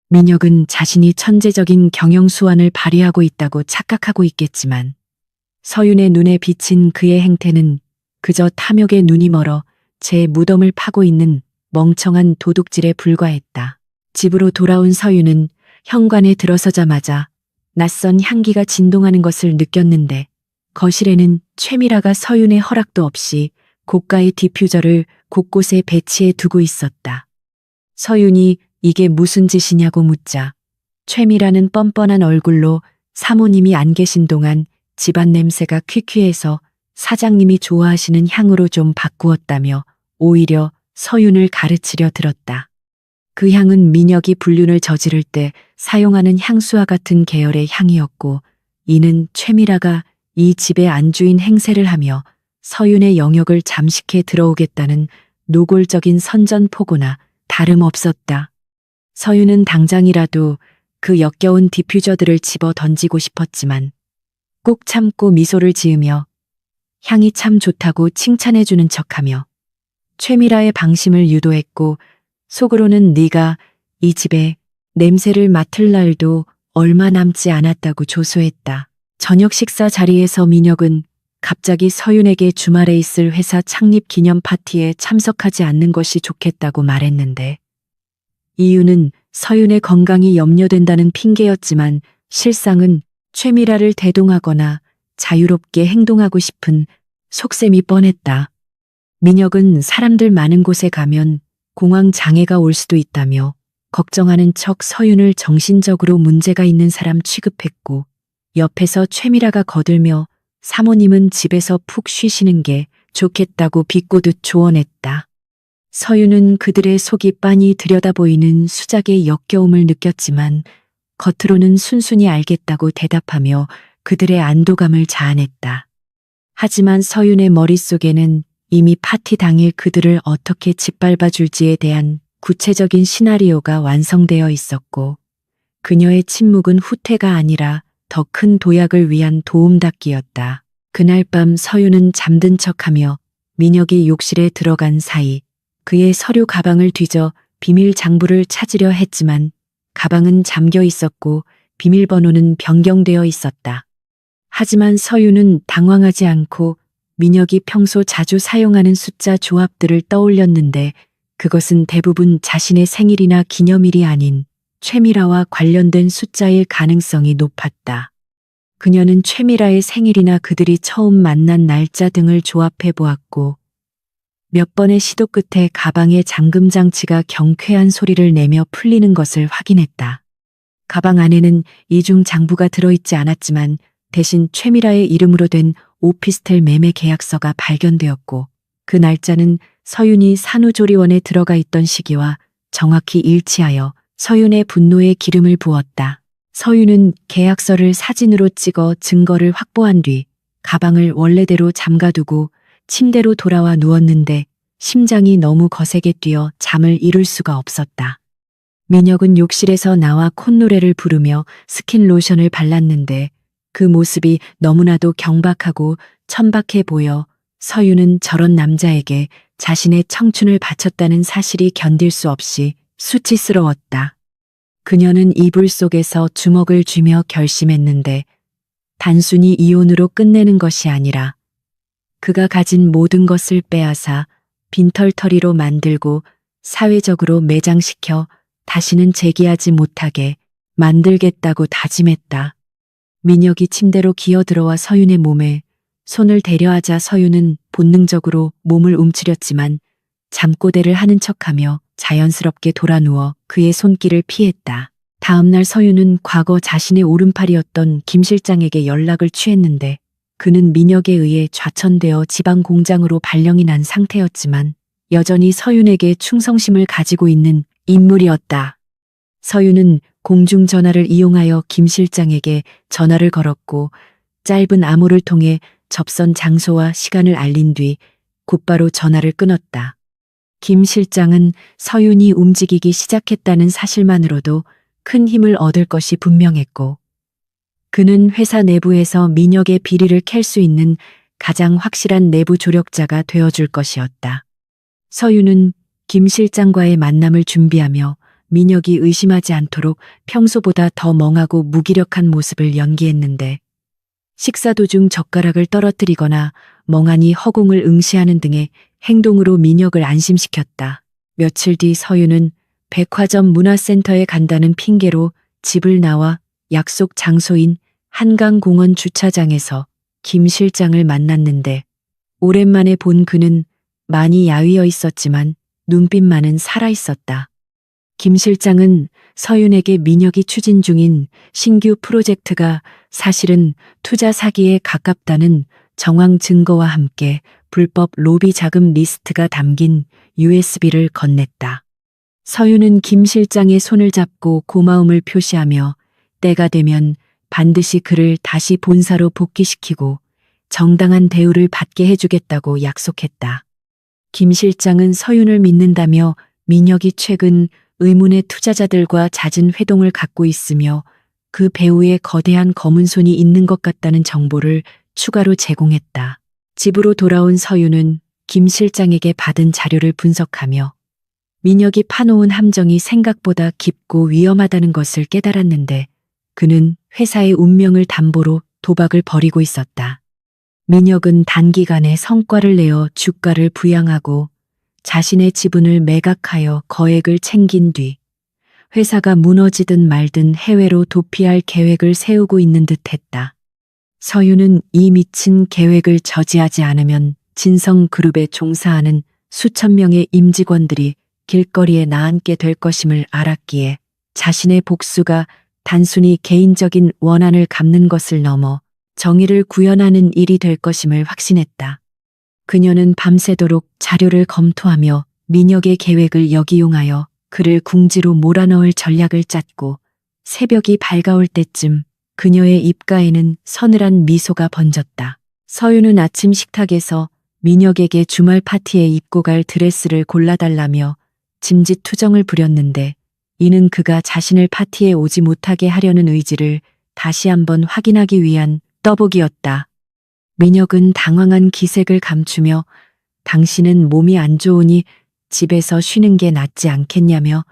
민혁은 자신이 천재적인 경영 수완을 발휘하고 있다고 착각하고 있겠지만 서윤의 눈에 비친 그의 행태는 그저 탐욕에 눈이 멀어 제 무덤을 파고 있는 멍청한 도둑질에 불과했다. 집으로 돌아온 서윤은 현관에 들어서자마자 낯선 향기가 진동하는 것을 느꼈는데 거실에는 최미라가 서윤의 허락도 없이 고가의 디퓨저를 곳곳에 배치해 두고 있었다. 서윤이 이게 무슨 짓이냐고 묻자 최미라는 뻔뻔한 얼굴로 사모님이 안 계신 동안 집안 냄새가 퀴퀴해서 사장님이 좋아하시는 향으로 좀 바꾸었다며 오히려 서윤을 가르치려 들었다. 그 향은 민혁이 불륜을 저지를 때 사용하는 향수와 같은 계열의 향이었고 이는 최미라가 이 집의 안주인 행세를 하며 서윤의 영역을 잠식해 들어오겠다는 노골적인 선전포고나 다름없었다. 서윤은 당장이라도 그 역겨운 디퓨저들을 집어 던지고 싶었지만 꾹 참고 미소를 지으며 향이 참 좋다고 칭찬해주는 척하며 최미라의 방심을 유도했고 속으로는 네가 이 집에 냄새를 맡을 날도 얼마 남지 않았다고 조소했다. 저녁 식사 자리에서 민혁은 갑자기 서윤에게 주말에 있을 회사 창립 기념 파티에 참석하지 않는 것이 좋겠다고 말했는데 이유는 서윤의 건강이 염려된다는 핑계였지만 실상은 최미라를 대동하거나 자유롭게 행동하고 싶은 속셈이 뻔했다. 민혁은 사람들 많은 곳에 가면 공황 장애가 올 수도 있다며 걱정하는 척 서윤을 정신적으로 문제가 있는 사람 취급했고 옆에서 최미라가 거들며 사모님은 집에서 푹 쉬시는 게 좋겠다고 비꼬듯 조언했다. 서윤은 그들의 속이 빤히 들여다보이는 수작의 역겨움을 느꼈지만 겉으로는 순순히 알겠다고 대답하며 그들의 안도감을 자아냈다. 하지만 서윤의 머릿속에는 이미 파티 당일 그들을 어떻게 짓밟아 줄지에 대한 구체적인 시나리오가 완성되어 있었고 그녀의 침묵은 후퇴가 아니라 더 큰 도약을 위한 도움닫기였다. 그날 밤 서윤은 잠든 척하며 민혁이 욕실에 들어간 사이 그의 서류 가방을 뒤져 비밀 장부를 찾으려 했지만 가방은 잠겨 있었고 비밀번호는 변경되어 있었다. 하지만 서윤은 당황하지 않고 민혁이 평소 자주 사용하는 숫자 조합들을 떠올렸는데 그것은 대부분 자신의 생일이나 기념일이 아닌 최미라와 관련된 숫자일 가능성이 높았다. 그녀는 최미라의 생일이나 그들이 처음 만난 날짜 등을 조합해 보았고 몇 번의 시도 끝에 가방의 잠금 장치가 경쾌한 소리를 내며 풀리는 것을 확인했다. 가방 안에는 이중 장부가 들어있지 않았지만 대신 최미라의 이름으로 된 오피스텔 매매 계약서가 발견되었고 그 날짜는 서윤이 산후조리원에 들어가 있던 시기와 정확히 일치하여 서윤의 분노에 기름을 부었다. 서윤은 계약서를 사진으로 찍어 증거를 확보한 뒤 가방을 원래대로 잠가두고 침대로 돌아와 누웠는데 심장이 너무 거세게 뛰어 잠을 이룰 수가 없었다. 민혁은 욕실에서 나와 콧노래를 부르며 스킨 로션을 발랐는데 그 모습이 너무나도 경박하고 천박해 보여 서윤은 저런 남자에게 자신의 청춘을 바쳤다는 사실이 견딜 수 없이 수치스러웠다. 그녀는 이불 속에서 주먹을 쥐며 결심했는데 단순히 이혼으로 끝내는 것이 아니라 그가 가진 모든 것을 빼앗아 빈털터리로 만들고 사회적으로 매장시켜 다시는 재기하지 못하게 만들겠다고 다짐했다. 민혁이 침대로 기어들어와 서윤의 몸에 손을 대려하자 서윤은 본능적으로 몸을 움츠렸지만 잠꼬대를 하는 척하며 자연스럽게 돌아누워 그의 손길을 피했다. 다음날 서윤은 과거 자신의 오른팔이었던 김 실장에게 연락을 취했는데 그는 민혁에 의해 좌천되어 지방 공장으로 발령이 난 상태였지만 여전히 서윤에게 충성심을 가지고 있는 인물이었다. 서윤은 공중전화를 이용하여 김 실장에게 전화를 걸었고 짧은 암호를 통해 접선 장소와 시간을 알린 뒤 곧바로 전화를 끊었다. 김 실장은 서윤이 움직이기 시작했다는 사실만으로도 큰 힘을 얻을 것이 분명했고 그는 회사 내부에서 민혁의 비리를 캘 수 있는 가장 확실한 내부 조력자가 되어줄 것이었다. 서윤은 김 실장과의 만남을 준비하며 민혁이 의심하지 않도록 평소보다 더 멍하고 무기력한 모습을 연기했는데 식사 도중 젓가락을 떨어뜨리거나 멍하니 허공을 응시하는 등의 행동으로 민혁을 안심시켰다. 며칠 뒤 서윤은 백화점 문화센터에 간다는 핑계로 집을 나와 약속 장소인 한강공원 주차장에서 김 실장을 만났는데 오랜만에 본 그는 많이 야위어 있었지만 눈빛만은 살아있었다. 김 실장은 서윤에게 민혁이 추진 중인 신규 프로젝트가 사실은 투자 사기에 가깝다는 정황 증거와 함께 불법 로비 자금 리스트가 담긴 USB를 건넸다. 서윤은 김 실장의 손을 잡고 고마움을 표시하며 때가 되면 반드시 그를 다시 본사로 복귀시키고 정당한 대우를 받게 해주겠다고 약속했다. 김 실장은 서윤을 믿는다며 민혁이 최근 의문의 투자자들과 잦은 회동을 갖고 있으며 그 배후에 거대한 검은 손이 있는 것 같다는 정보를 추가로 제공했다. 집으로 돌아온 서윤은 김 실장에게 받은 자료를 분석하며 민혁이 파놓은 함정이 생각보다 깊고 위험하다는 것을 깨달았는데 그는 회사의 운명을 담보로 도박을 벌이고 있었다. 민혁은 단기간에 성과를 내어 주가를 부양하고 자신의 지분을 매각하여 거액을 챙긴 뒤 회사가 무너지든 말든 해외로 도피할 계획을 세우고 있는 듯했다. 서윤은 이 미친 계획을 저지하지 않으면 진성그룹에 종사하는 수천 명의 임직원들이 길거리에 나앉게 될 것임을 알았기에 자신의 복수가 단순히 개인적인 원한을 갚는 것을 넘어 정의를 구현하는 일이 될 것임을 확신했다. 그녀는 밤새도록 자료를 검토하며 민혁의 계획을 역이용하여 그를 궁지로 몰아넣을 전략을 짰고 새벽이 밝아올 때쯤 그녀의 입가에는 서늘한 미소가 번졌다. 서윤은 아침 식탁에서 민혁에게 주말 파티에 입고 갈 드레스를 골라달라며 짐짓투정을 부렸는데 이는 그가 자신을 파티에 오지 못하게 하려는 의지를 다시 한번 확인하기 위한 떠보기였다. 민혁은 당황한 기색을 감추며 당신은 몸이 안 좋으니 집에서 쉬는 게 낫지 않겠냐며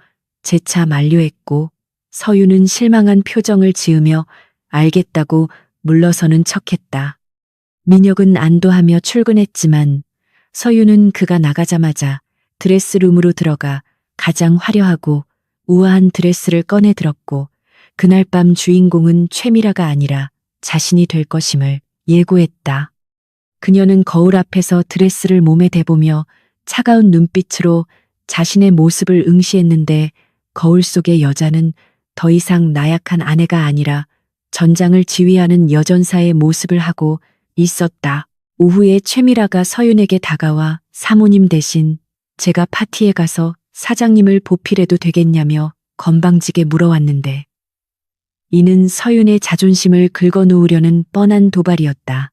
재차 만류했고 서윤은 실망한 표정을 지으며 알겠다고 물러서는 척했다. 민혁은 안도하며 출근했지만 서윤은 그가 나가자마자 드레스룸으로 들어가 가장 화려하고 우아한 드레스를 꺼내 들었고 그날 밤 주인공은 최미라가 아니라 자신이 될 것임을 예고했다. 그녀는 거울 앞에서 드레스를 몸에 대보며 차가운 눈빛으로 자신의 모습을 응시했는데 거울 속의 여자는 더 이상 나약한 아내가 아니라 전장을 지휘하는 여전사의 모습을 하고 있었다. 오후에 최미라가 서윤에게 다가와 사모님 대신 제가 파티에 가서 사장님을 보필해도 되겠냐며 건방지게 물어왔는데 이는 서윤의 자존심을 긁어놓으려는 뻔한 도발이었다.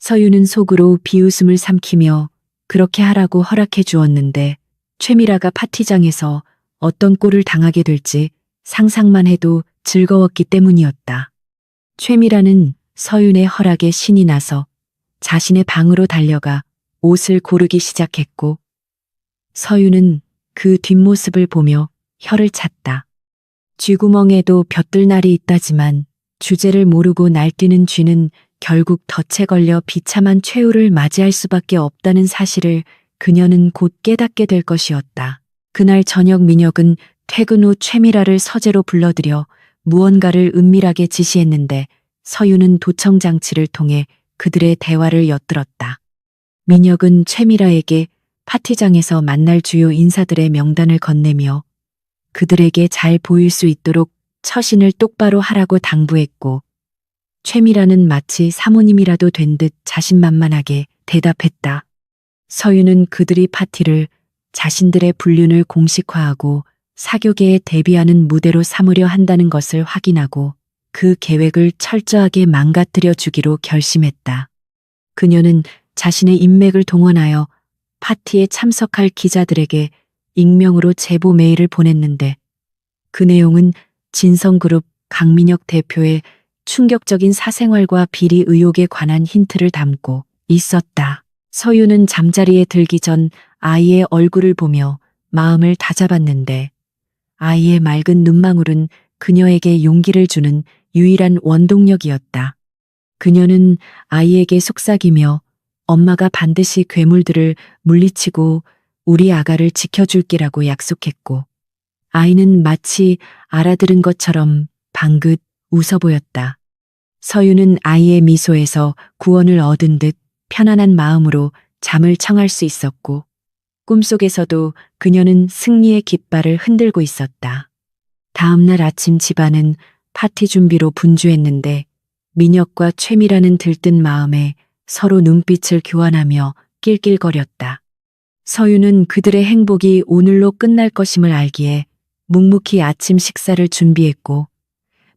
서윤은 속으로 비웃음을 삼키며 그렇게 하라고 허락해 주었는데 최미라가 파티장에서 어떤 꼴을 당하게 될지 상상만 해도 즐거웠기 때문이었다. 최미라는 서윤의 허락에 신이 나서 자신의 방으로 달려가 옷을 고르기 시작했고 서윤은 그 뒷모습을 보며 혀를 찼다. 쥐구멍에도 벼뜰날이 있다지만 주제를 모르고 날뛰는 쥐는 결국 덫에 걸려 비참한 최후를 맞이할 수밖에 없다는 사실을 그녀는 곧 깨닫게 될 것이었다. 그날 저녁 민혁은 퇴근 후 최미라를 서재로 불러들여 무언가를 은밀하게 지시했는데 서윤은 도청 장치를 통해 그들의 대화를 엿들었다. 민혁은 최미라에게 파티장에서 만날 주요 인사들의 명단을 건네며 그들에게 잘 보일 수 있도록 처신을 똑바로 하라고 당부했고 최미라는 마치 사모님이라도 된 듯 자신만만하게 대답했다. 서윤은 그들이 파티를 자신들의 불륜을 공식화하고 사교계에 대비하는 무대로 삼으려 한다는 것을 확인하고 그 계획을 철저하게 망가뜨려 주기로 결심했다. 그녀는 자신의 인맥을 동원하여 파티에 참석할 기자들에게 익명으로 제보 메일을 보냈는데 그 내용은 진성그룹 강민혁 대표의 충격적인 사생활과 비리 의혹에 관한 힌트를 담고 있었다. 서유는 잠자리에 들기 전 아이의 얼굴을 보며 마음을 다잡았는데 아이의 맑은 눈망울은 그녀에게 용기를 주는 유일한 원동력이었다. 그녀는 아이에게 속삭이며 엄마가 반드시 괴물들을 물리치고 우리 아가를 지켜줄게라고 약속했고 아이는 마치 알아들은 것처럼 방긋 웃어 보였다. 서유는 아이의 미소에서 구원을 얻은 듯 편안한 마음으로 잠을 청할 수 있었고 꿈속에서도 그녀는 승리의 깃발을 흔들고 있었다. 다음날 아침 집안은 파티 준비로 분주했는데 민혁과 최미라는 들뜬 마음에 서로 눈빛을 교환하며 낄낄거렸다. 서유는 그들의 행복이 오늘로 끝날 것임을 알기에 묵묵히 아침 식사를 준비했고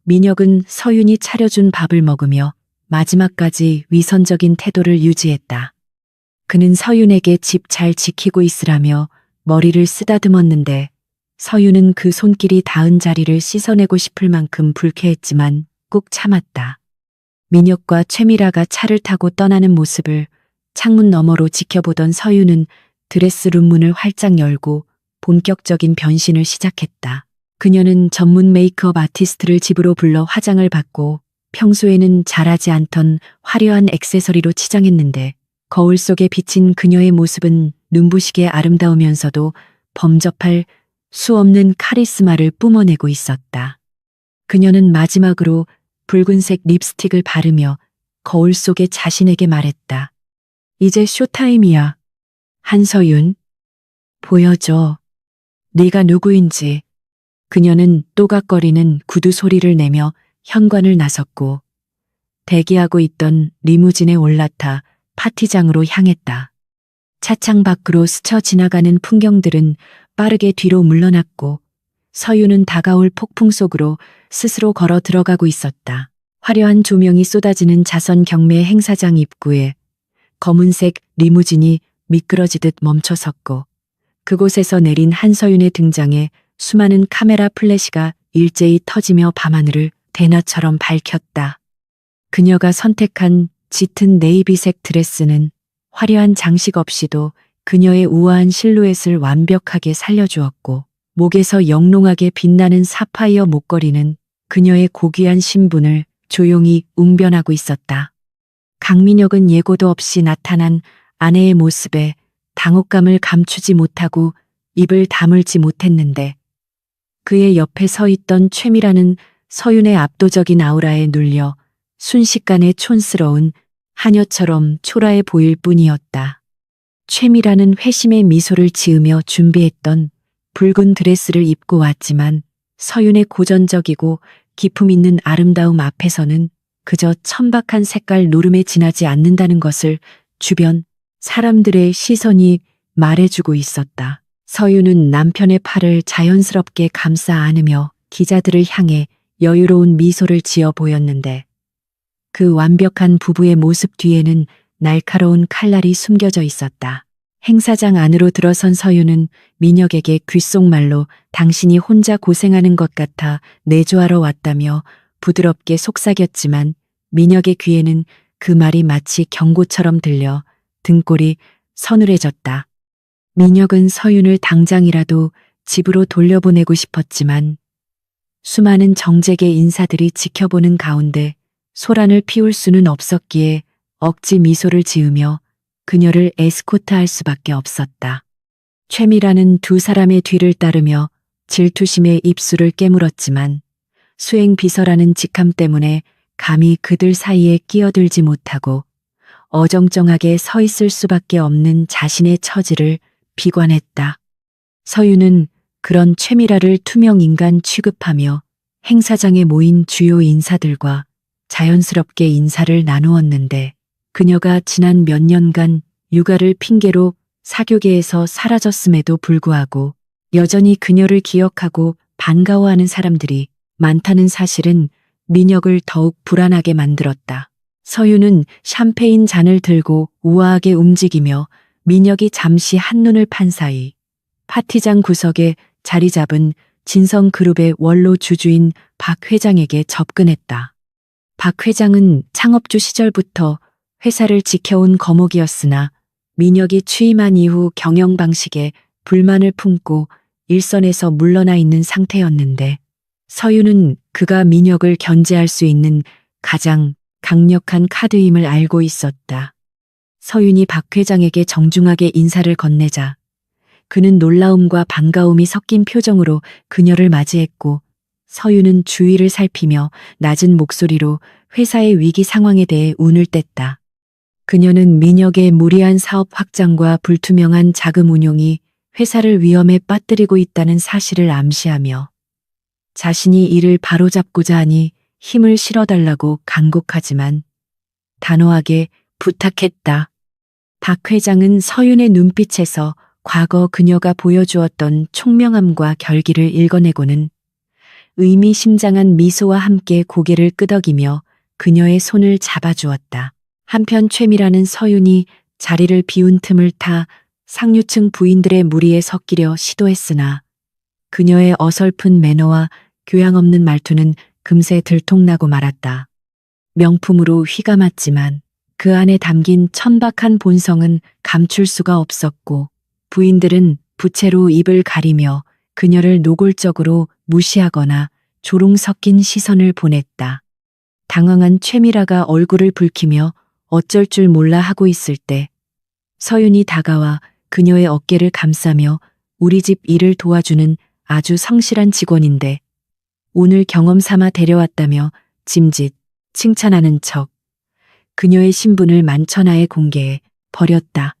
민혁은 서윤이 차려준 밥을 먹으며 마지막까지 위선적인 태도를 유지했다. 그는 서윤에게 집 잘 지키고 있으라며 머리를 쓰다듬었는데 서윤은 그 손길이 닿은 자리를 씻어내고 싶을 만큼 불쾌했지만 꾹 참았다. 민혁과 최미라가 차를 타고 떠나는 모습을 창문 너머로 지켜보던 서윤은 드레스룸 문을 활짝 열고 본격적인 변신을 시작했다. 그녀는 전문 메이크업 아티스트를 집으로 불러 화장을 받고 평소에는 잘하지 않던 화려한 액세서리로 치장했는데 거울 속에 비친 그녀의 모습은 눈부시게 아름다우면서도 범접할 수 없는 카리스마를 뿜어내고 있었다. 그녀는 마지막으로 붉은색 립스틱을 바르며 거울 속에 자신에게 말했다. 이제 쇼타임이야. 한서윤, 보여줘. 네가 누구인지. 그녀는 또각거리는 구두 소리를 내며 현관을 나섰고 대기하고 있던 리무진에 올라타 파티장으로 향했다. 차창 밖으로 스쳐 지나가는 풍경들은 빠르게 뒤로 물러났고 서유는 다가올 폭풍 속으로 스스로 걸어 들어가고 있었다. 화려한 조명이 쏟아지는 자선 경매 행사장 입구에 검은색 리무진이 미끄러지듯 멈춰섰고 그곳에서 내린 한서윤의 등장에 수많은 카메라 플래시가 일제히 터지며 밤하늘을 대낮처럼 밝혔다. 그녀가 선택한 짙은 네이비색 드레스는 화려한 장식 없이도 그녀의 우아한 실루엣을 완벽하게 살려주었고 목에서 영롱하게 빛나는 사파이어 목걸이는 그녀의 고귀한 신분을 조용히 웅변하고 있었다. 강민혁은 예고도 없이 나타난 아내의 모습에 당혹감을 감추지 못하고 입을 다물지 못했는데 그의 옆에 서 있던 최미라는 서윤의 압도적인 아우라에 눌려 순식간에 촌스러운 하녀처럼 초라해 보일 뿐이었다. 최미라는 회심의 미소를 지으며 준비했던 붉은 드레스를 입고 왔지만 서윤의 고전적이고 기품 있는 아름다움 앞에서는 그저 천박한 색깔 노름에 지나지 않는다는 것을 주변 사람들의 시선이 말해주고 있었다. 서윤은 남편의 팔을 자연스럽게 감싸 안으며 기자들을 향해 여유로운 미소를 지어 보였는데 그 완벽한 부부의 모습 뒤에는 날카로운 칼날이 숨겨져 있었다. 행사장 안으로 들어선 서윤은 민혁에게 귓속말로 당신이 혼자 고생하는 것 같아 내조하러 왔다며 부드럽게 속삭였지만 민혁의 귀에는 그 말이 마치 경고처럼 들려 등골이 서늘해졌다. 민혁은 서윤을 당장이라도 집으로 돌려보내고 싶었지만 수많은 정재계 인사들이 지켜보는 가운데 소란을 피울 수는 없었기에 억지 미소를 지으며 그녀를 에스코트할 수밖에 없었다. 최미라는 두 사람의 뒤를 따르며 질투심에 입술을 깨물었지만 수행 비서라는 직함 때문에 감히 그들 사이에 끼어들지 못하고 어정쩡하게 서 있을 수밖에 없는 자신의 처지를 비관했다. 서윤은 그런 최미라를 투명 인간 취급하며 행사장에 모인 주요 인사들과 자연스럽게 인사를 나누었는데 그녀가 지난 몇 년간 육아를 핑계로 사교계에서 사라졌음에도 불구하고 여전히 그녀를 기억하고 반가워하는 사람들이 많다는 사실은 민혁을 더욱 불안하게 만들었다. 서윤은 샴페인 잔을 들고 우아하게 움직이며 민혁이 잠시 한눈을 판 사이 파티장 구석에 자리 잡은 진성그룹의 원로 주주인 박 회장에게 접근했다. 박 회장은 창업주 시절부터 회사를 지켜온 거목이었으나 민혁이 취임한 이후 경영 방식에 불만을 품고 일선에서 물러나 있는 상태였는데 서윤은 그가 민혁을 견제할 수 있는 가장 강력한 카드임을 알고 있었다. 서윤이 박 회장에게 정중하게 인사를 건네자 그는 놀라움과 반가움이 섞인 표정으로 그녀를 맞이했고 서윤은 주위를 살피며 낮은 목소리로 회사의 위기 상황에 대해 운을 뗐다. 그녀는 민혁의 무리한 사업 확장과 불투명한 자금 운용이 회사를 위험에 빠뜨리고 있다는 사실을 암시하며 자신이 이를 바로잡고자 하니 힘을 실어달라고 간곡하지만 단호하게 부탁했다. 박 회장은 서윤의 눈빛에서 과거 그녀가 보여주었던 총명함과 결기를 읽어내고는 의미심장한 미소와 함께 고개를 끄덕이며 그녀의 손을 잡아주었다. 한편 최미라는 서윤이 자리를 비운 틈을 타 상류층 부인들의 무리에 섞이려 시도했으나 그녀의 어설픈 매너와 교양 없는 말투는 금세 들통나고 말았다. 명품으로 휘감았지만 그 안에 담긴 천박한 본성은 감출 수가 없었고 부인들은 부채로 입을 가리며 그녀를 노골적으로 무시하거나 조롱 섞인 시선을 보냈다. 당황한 최미라가 얼굴을 붉히며 어쩔 줄 몰라 하고 있을 때 서윤이 다가와 그녀의 어깨를 감싸며 우리 집 일을 도와주는 아주 성실한 직원인데 오늘 경험 삼아 데려왔다며 짐짓 칭찬하는 척 그녀의 신분을 만천하에 공개해 버렸다.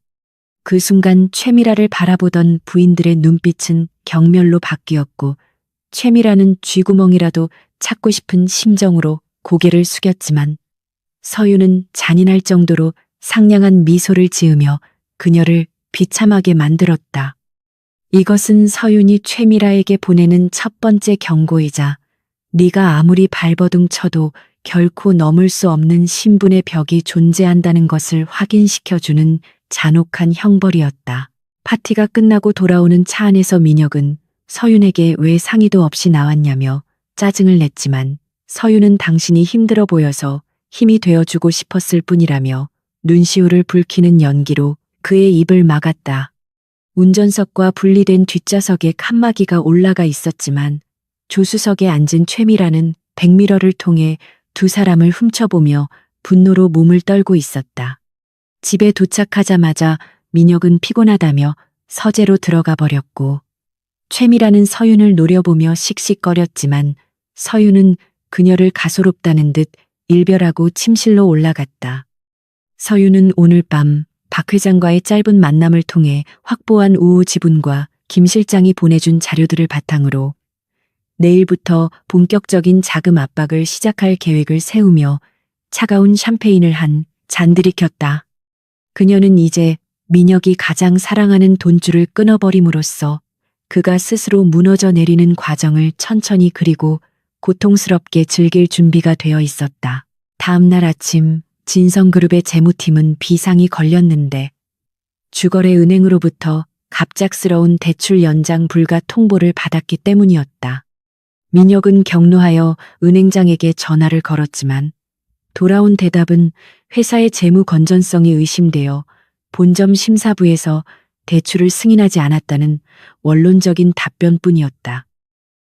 그 순간 최미라를 바라보던 부인들의 눈빛은 경멸로 바뀌었고 최미라는 쥐구멍이라도 찾고 싶은 심정으로 고개를 숙였지만 서윤은 잔인할 정도로 상냥한 미소를 지으며 그녀를 비참하게 만들었다. 이것은 서윤이 최미라에게 보내는 첫 번째 경고이자 네가 아무리 발버둥 쳐도 결코 넘을 수 없는 신분의 벽이 존재한다는 것을 확인시켜주는 잔혹한 형벌이었다. 파티가 끝나고 돌아오는 차 안에서 민혁은 서윤에게 왜 상의도 없이 나왔냐며 짜증을 냈지만 서윤은 당신이 힘들어 보여서 힘이 되어주고 싶었을 뿐이라며 눈시울을 붉히는 연기로 그의 입을 막았다. 운전석과 분리된 뒷좌석에 칸막이가 올라가 있었지만 조수석에 앉은 최미라는 백미러를 통해 두 사람을 훔쳐보며 분노로 몸을 떨고 있었다. 집에 도착하자마자 민혁은 피곤하다며 서재로 들어가 버렸고 최미라는 서윤을 노려보며 씩씩거렸지만 서윤은 그녀를 가소롭다는 듯 일별하고 침실로 올라갔다. 서윤은 오늘 밤 박 회장과의 짧은 만남을 통해 확보한 우호 지분과 김 실장이 보내준 자료들을 바탕으로 내일부터 본격적인 자금 압박을 시작할 계획을 세우며 차가운 샴페인을 한 잔 들이켰다. 그녀는 이제 민혁이 가장 사랑하는 돈줄을 끊어버림으로써 그가 스스로 무너져 내리는 과정을 천천히 그리고 고통스럽게 즐길 준비가 되어 있었다. 다음 날 아침 진성그룹의 재무팀은 비상이 걸렸는데 주거래 은행으로부터 갑작스러운 대출 연장 불가 통보를 받았기 때문이었다. 민혁은 격노하여 은행장에게 전화를 걸었지만 돌아온 대답은 회사의 재무 건전성이 의심되어 본점 심사부에서 대출을 승인하지 않았다는 원론적인 답변뿐이었다.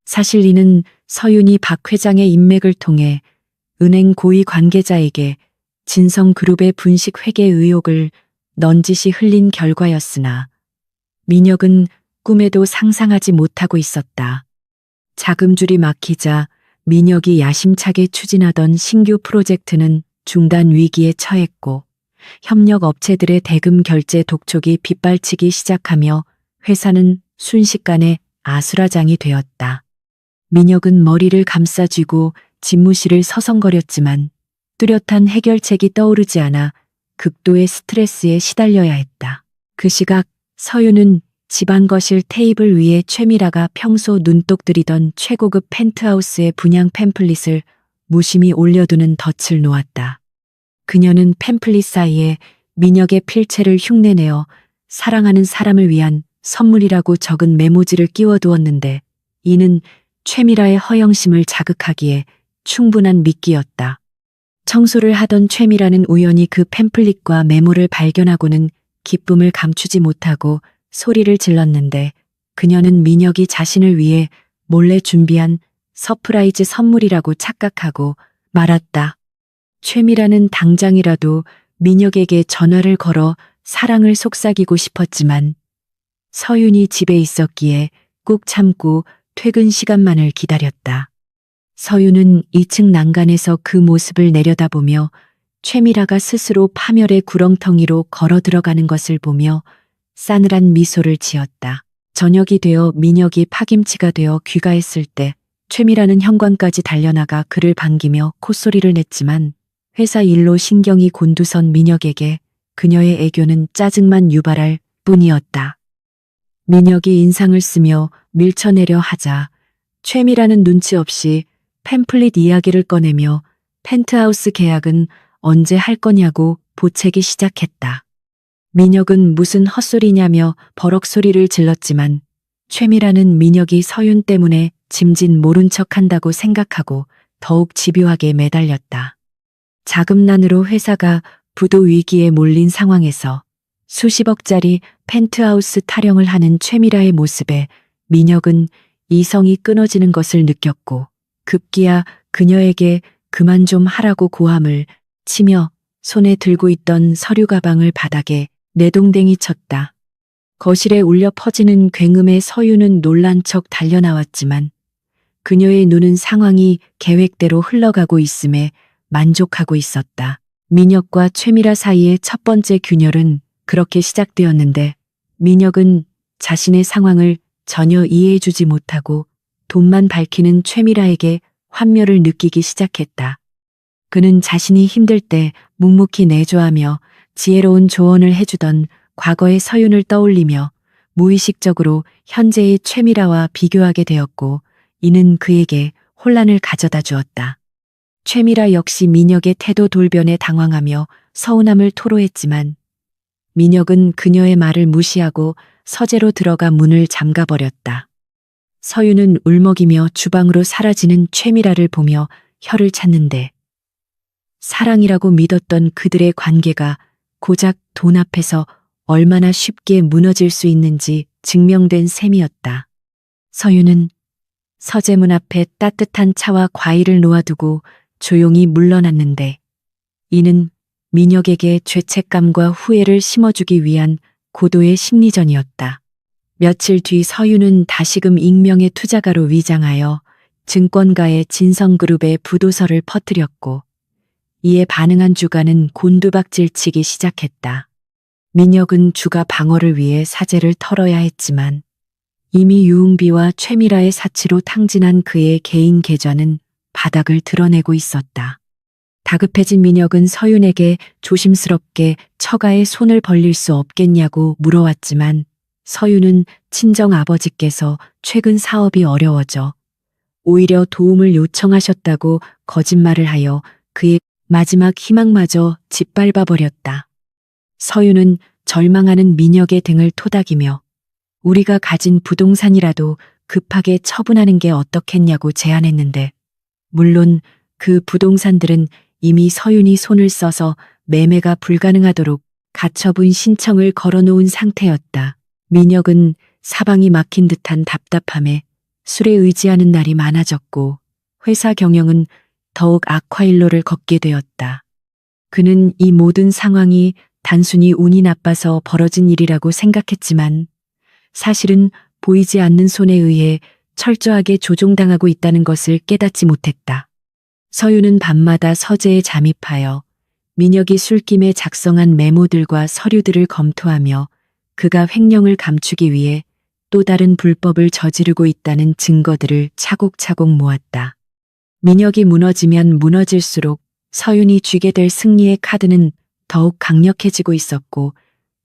사실 이는 서윤이 박 회장의 인맥을 통해 은행 고위 관계자에게 진성그룹의 분식 회계 의혹을 넌지시 흘린 결과였으나 민혁은 꿈에도 상상하지 못하고 있었다. 자금줄이 막히자 민혁이 야심차게 추진하던 신규 프로젝트는 중단 위기에 처했고 협력 업체들의 대금 결제 독촉이 빗발치기 시작하며 회사는 순식간에 아수라장이 되었다. 민혁은 머리를 감싸쥐고 집무실을 서성거렸지만 뚜렷한 해결책이 떠오르지 않아 극도의 스트레스에 시달려야 했다. 그 시각 서윤은 집안 거실 테이블 위에 최미라가 평소 눈독 들이던 최고급 펜트하우스의 분양 팸플릿을 무심히 올려두는 덫을 놓았다. 그녀는 팸플릿 사이에 민혁의 필체를 흉내내어 사랑하는 사람을 위한 선물이라고 적은 메모지를 끼워두었는데 이는 최미라의 허영심을 자극하기에 충분한 미끼였다. 청소를 하던 최미라는 우연히 그 팸플릿과 메모를 발견하고는 기쁨을 감추지 못하고 소리를 질렀는데 그녀는 민혁이 자신을 위해 몰래 준비한 서프라이즈 선물이라고 착각하고 말았다. 최미라는 당장이라도 민혁에게 전화를 걸어 사랑을 속삭이고 싶었지만 서윤이 집에 있었기에 꾹 참고 퇴근 시간만을 기다렸다. 서윤은 2층 난간에서 그 모습을 내려다보며 최미라가 스스로 파멸의 구렁텅이로 걸어 들어가는 것을 보며 싸늘한 미소를 지었다. 저녁이 되어 민혁이 파김치가 되어 귀가했을 때 최미라는 현관까지 달려나가 그를 반기며 콧소리를 냈지만 회사 일로 신경이 곤두선 민혁에게 그녀의 애교는 짜증만 유발할 뿐이었다. 민혁이 인상을 쓰며 밀쳐내려 하자 최미라는 눈치 없이 팸플릿 이야기를 꺼내며 펜트하우스 계약은 언제 할 거냐고 보채기 시작했다. 민혁은 무슨 헛소리냐며 버럭 소리를 질렀지만 최미라는 민혁이 서윤 때문에 짐짓 모른 척한다고 생각하고 더욱 집요하게 매달렸다. 자금난으로 회사가 부도 위기에 몰린 상황에서 수십억짜리 펜트하우스 타령을 하는 최미라의 모습에 민혁은 이성이 끊어지는 것을 느꼈고 급기야 그녀에게 그만 좀 하라고 고함을 치며 손에 들고 있던 서류 가방을 바닥에 내동댕이 쳤다. 거실에 울려 퍼지는 굉음에 서윤은 놀란 척 달려나왔지만 그녀의 눈은 상황이 계획대로 흘러가고 있음에 만족하고 있었다. 민혁과 최미라 사이의 첫 번째 균열은 그렇게 시작되었는데 민혁은 자신의 상황을 전혀 이해해주지 못하고 돈만 밝히는 최미라에게 환멸을 느끼기 시작했다. 그는 자신이 힘들 때 묵묵히 내조하며 지혜로운 조언을 해주던 과거의 서윤을 떠올리며 무의식적으로 현재의 최미라와 비교하게 되었고 이는 그에게 혼란을 가져다 주었다. 최미라 역시 민혁의 태도 돌변에 당황하며 서운함을 토로했지만 민혁은 그녀의 말을 무시하고 서재로 들어가 문을 잠가버렸다. 서윤은 울먹이며 주방으로 사라지는 최미라를 보며 혀를 찼는데 사랑이라고 믿었던 그들의 관계가 고작 돈 앞에서 얼마나 쉽게 무너질 수 있는지 증명된 셈이었다. 서윤은 서재문 앞에 따뜻한 차와 과일을 놓아두고 조용히 물러났는데 이는 민혁에게 죄책감과 후회를 심어주기 위한 고도의 심리전이었다. 며칠 뒤 서윤은 다시금 익명의 투자가로 위장하여 증권가의 진성그룹의 부도서를 퍼뜨렸고 이에 반응한 주가는 곤두박질치기 시작했다. 민혁은 주가 방어를 위해 사재를 털어야 했지만 이미 유흥비와 최미라의 사치로 탕진한 그의 개인 계좌는 바닥을 드러내고 있었다. 다급해진 민혁은 서윤에게 조심스럽게 처가에 손을 벌릴 수 없겠냐고 물어왔지만 서윤은 친정 아버지께서 최근 사업이 어려워져 오히려 도움을 요청하셨다고 거짓말을 하여 그의 마지막 희망마저 짓밟아버렸다. 서윤은 절망하는 민혁의 등을 토닥이며 우리가 가진 부동산이라도 급하게 처분하는 게 어떻겠냐고 제안했는데 물론 그 부동산들은 이미 서윤이 손을 써서 매매가 불가능하도록 가처분 신청을 걸어놓은 상태였다. 민혁은 사방이 막힌 듯한 답답함에 술에 의지하는 날이 많아졌고 회사 경영은 더욱 악화일로를 걷게 되었다. 그는 이 모든 상황이 단순히 운이 나빠서 벌어진 일이라고 생각했지만 사실은 보이지 않는 손에 의해 철저하게 조종당하고 있다는 것을 깨닫지 못했다. 서윤은 밤마다 서재에 잠입하여 민혁이 술김에 작성한 메모들과 서류들을 검토하며 그가 횡령을 감추기 위해 또 다른 불법을 저지르고 있다는 증거들을 차곡차곡 모았다. 민혁이 무너지면 무너질수록 서윤이 쥐게 될 승리의 카드는 더욱 강력해지고 있었고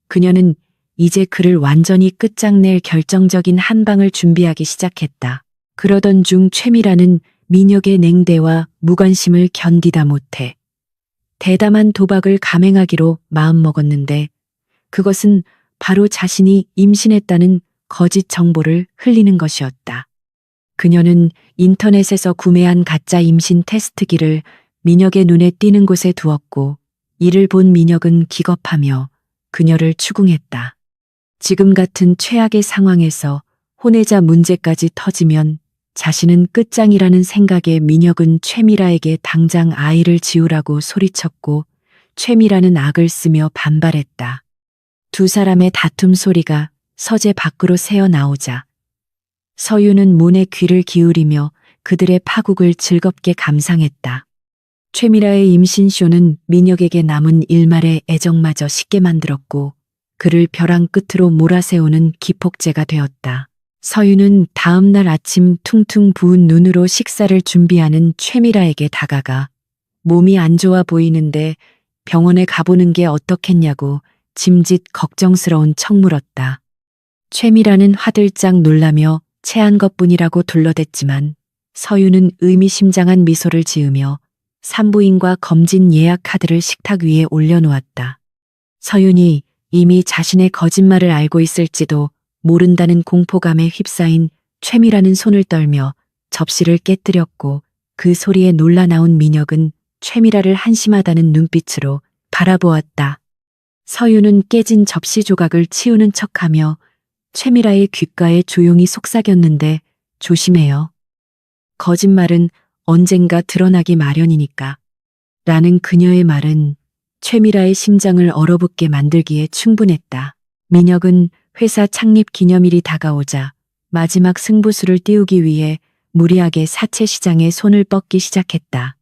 그녀는 이제 그를 완전히 끝장낼 결정적인 한 방을 준비하기 시작했다. 그러던 중 최미라는 민혁의 냉대와 무관심을 견디다 못해 대담한 도박을 감행하기로 마음먹었는데 그것은 바로 자신이 임신했다는 거짓 정보를 흘리는 것이었다. 그녀는 인터넷에서 구매한 가짜 임신 테스트기를 민혁의 눈에 띄는 곳에 두었고 이를 본 민혁은 기겁하며 그녀를 추궁했다. 지금 같은 최악의 상황에서 혼외자 문제까지 터지면 자신은 끝장이라는 생각에 민혁은 최미라에게 당장 아이를 지우라고 소리쳤고 최미라는 악을 쓰며 반발했다. 두 사람의 다툼 소리가 서재 밖으로 새어 나오자 서유는 문에 귀를 기울이며 그들의 파국을 즐겁게 감상했다. 최미라의 임신쇼는 민혁에게 남은 일말의 애정마저 식게 만들었고 그를 벼랑 끝으로 몰아세우는 기폭제가 되었다. 서유는 다음 날 아침 퉁퉁 부은 눈으로 식사를 준비하는 최미라에게 다가가 몸이 안 좋아 보이는데 병원에 가보는 게 어떻겠냐고 짐짓 걱정스러운 척 물었다. 최미라는 화들짝 놀라며 체한 것뿐이라고 둘러댔지만 서유는 의미심장한 미소를 지으며 산부인과 검진 예약 카드를 식탁 위에 올려놓았다. 서윤이 이미 자신의 거짓말을 알고 있을지도 모른다는 공포감에 휩싸인 최미라는 손을 떨며 접시를 깨뜨렸고 그 소리에 놀라 나온 민혁은 최미라를 한심하다는 눈빛으로 바라보았다. 서윤은 깨진 접시 조각을 치우는 척하며 최미라의 귓가에 조용히 속삭였는데 조심해요. 거짓말은 언젠가 드러나기 마련이니까. 라는 그녀의 말은 최미라의 심장을 얼어붙게 만들기에 충분했다. 민혁은 회사 창립 기념일이 다가오자 마지막 승부수를 띄우기 위해 무리하게 사채 시장에 손을 뻗기 시작했다.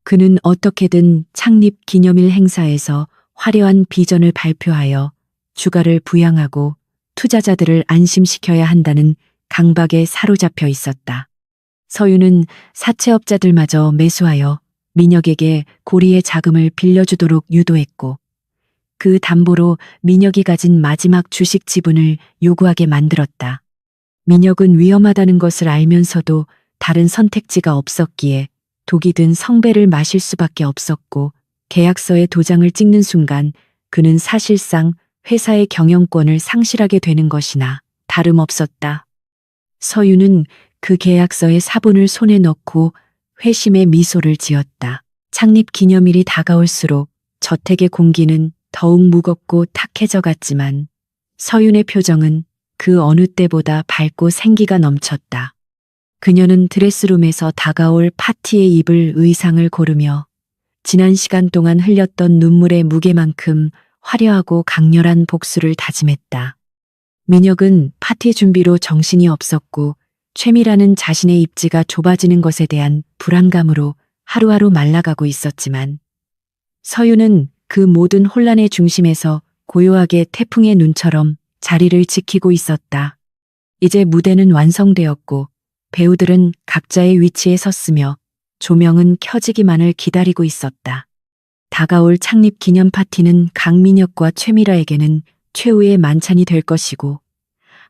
그는 어떻게든 창립 기념일 행사에서 화려한 비전을 발표하여 주가를 부양하고 투자자들을 안심시켜야 한다는 강박에 사로잡혀 있었다. 서유는 사채업자들마저 매수하여 민혁에게 고리의 자금을 빌려주도록 유도했고 그 담보로 민혁이 가진 마지막 주식 지분을 요구하게 만들었다. 민혁은 위험하다는 것을 알면서도 다른 선택지가 없었기에 독이 든 성배를 마실 수밖에 없었고 계약서에 도장을 찍는 순간 그는 사실상 회사의 경영권을 상실하게 되는 것이나 다름없었다. 서유는 그 계약서의 사본을 손에 넣고 회심의 미소를 지었다. 창립 기념일이 다가올수록 저택의 공기는 더욱 무겁고 탁해져 갔지만 서윤의 표정은 그 어느 때보다 밝고 생기가 넘쳤다. 그녀는 드레스룸에서 다가올 파티에 입을 의상을 고르며 지난 시간 동안 흘렸던 눈물의 무게만큼 화려하고 강렬한 복수를 다짐했다. 민혁은 파티 준비로 정신이 없었고 최미라는 자신의 입지가 좁아지는 것에 대한 불안감으로 하루하루 말라가고 있었지만 서유는 그 모든 혼란의 중심에서 고요하게 태풍의 눈처럼 자리를 지키고 있었다. 이제 무대는 완성되었고 배우들은 각자의 위치에 섰으며 조명은 켜지기만을 기다리고 있었다. 다가올 창립 기념 파티는 강민혁과 최미라에게는 최후의 만찬이 될 것이고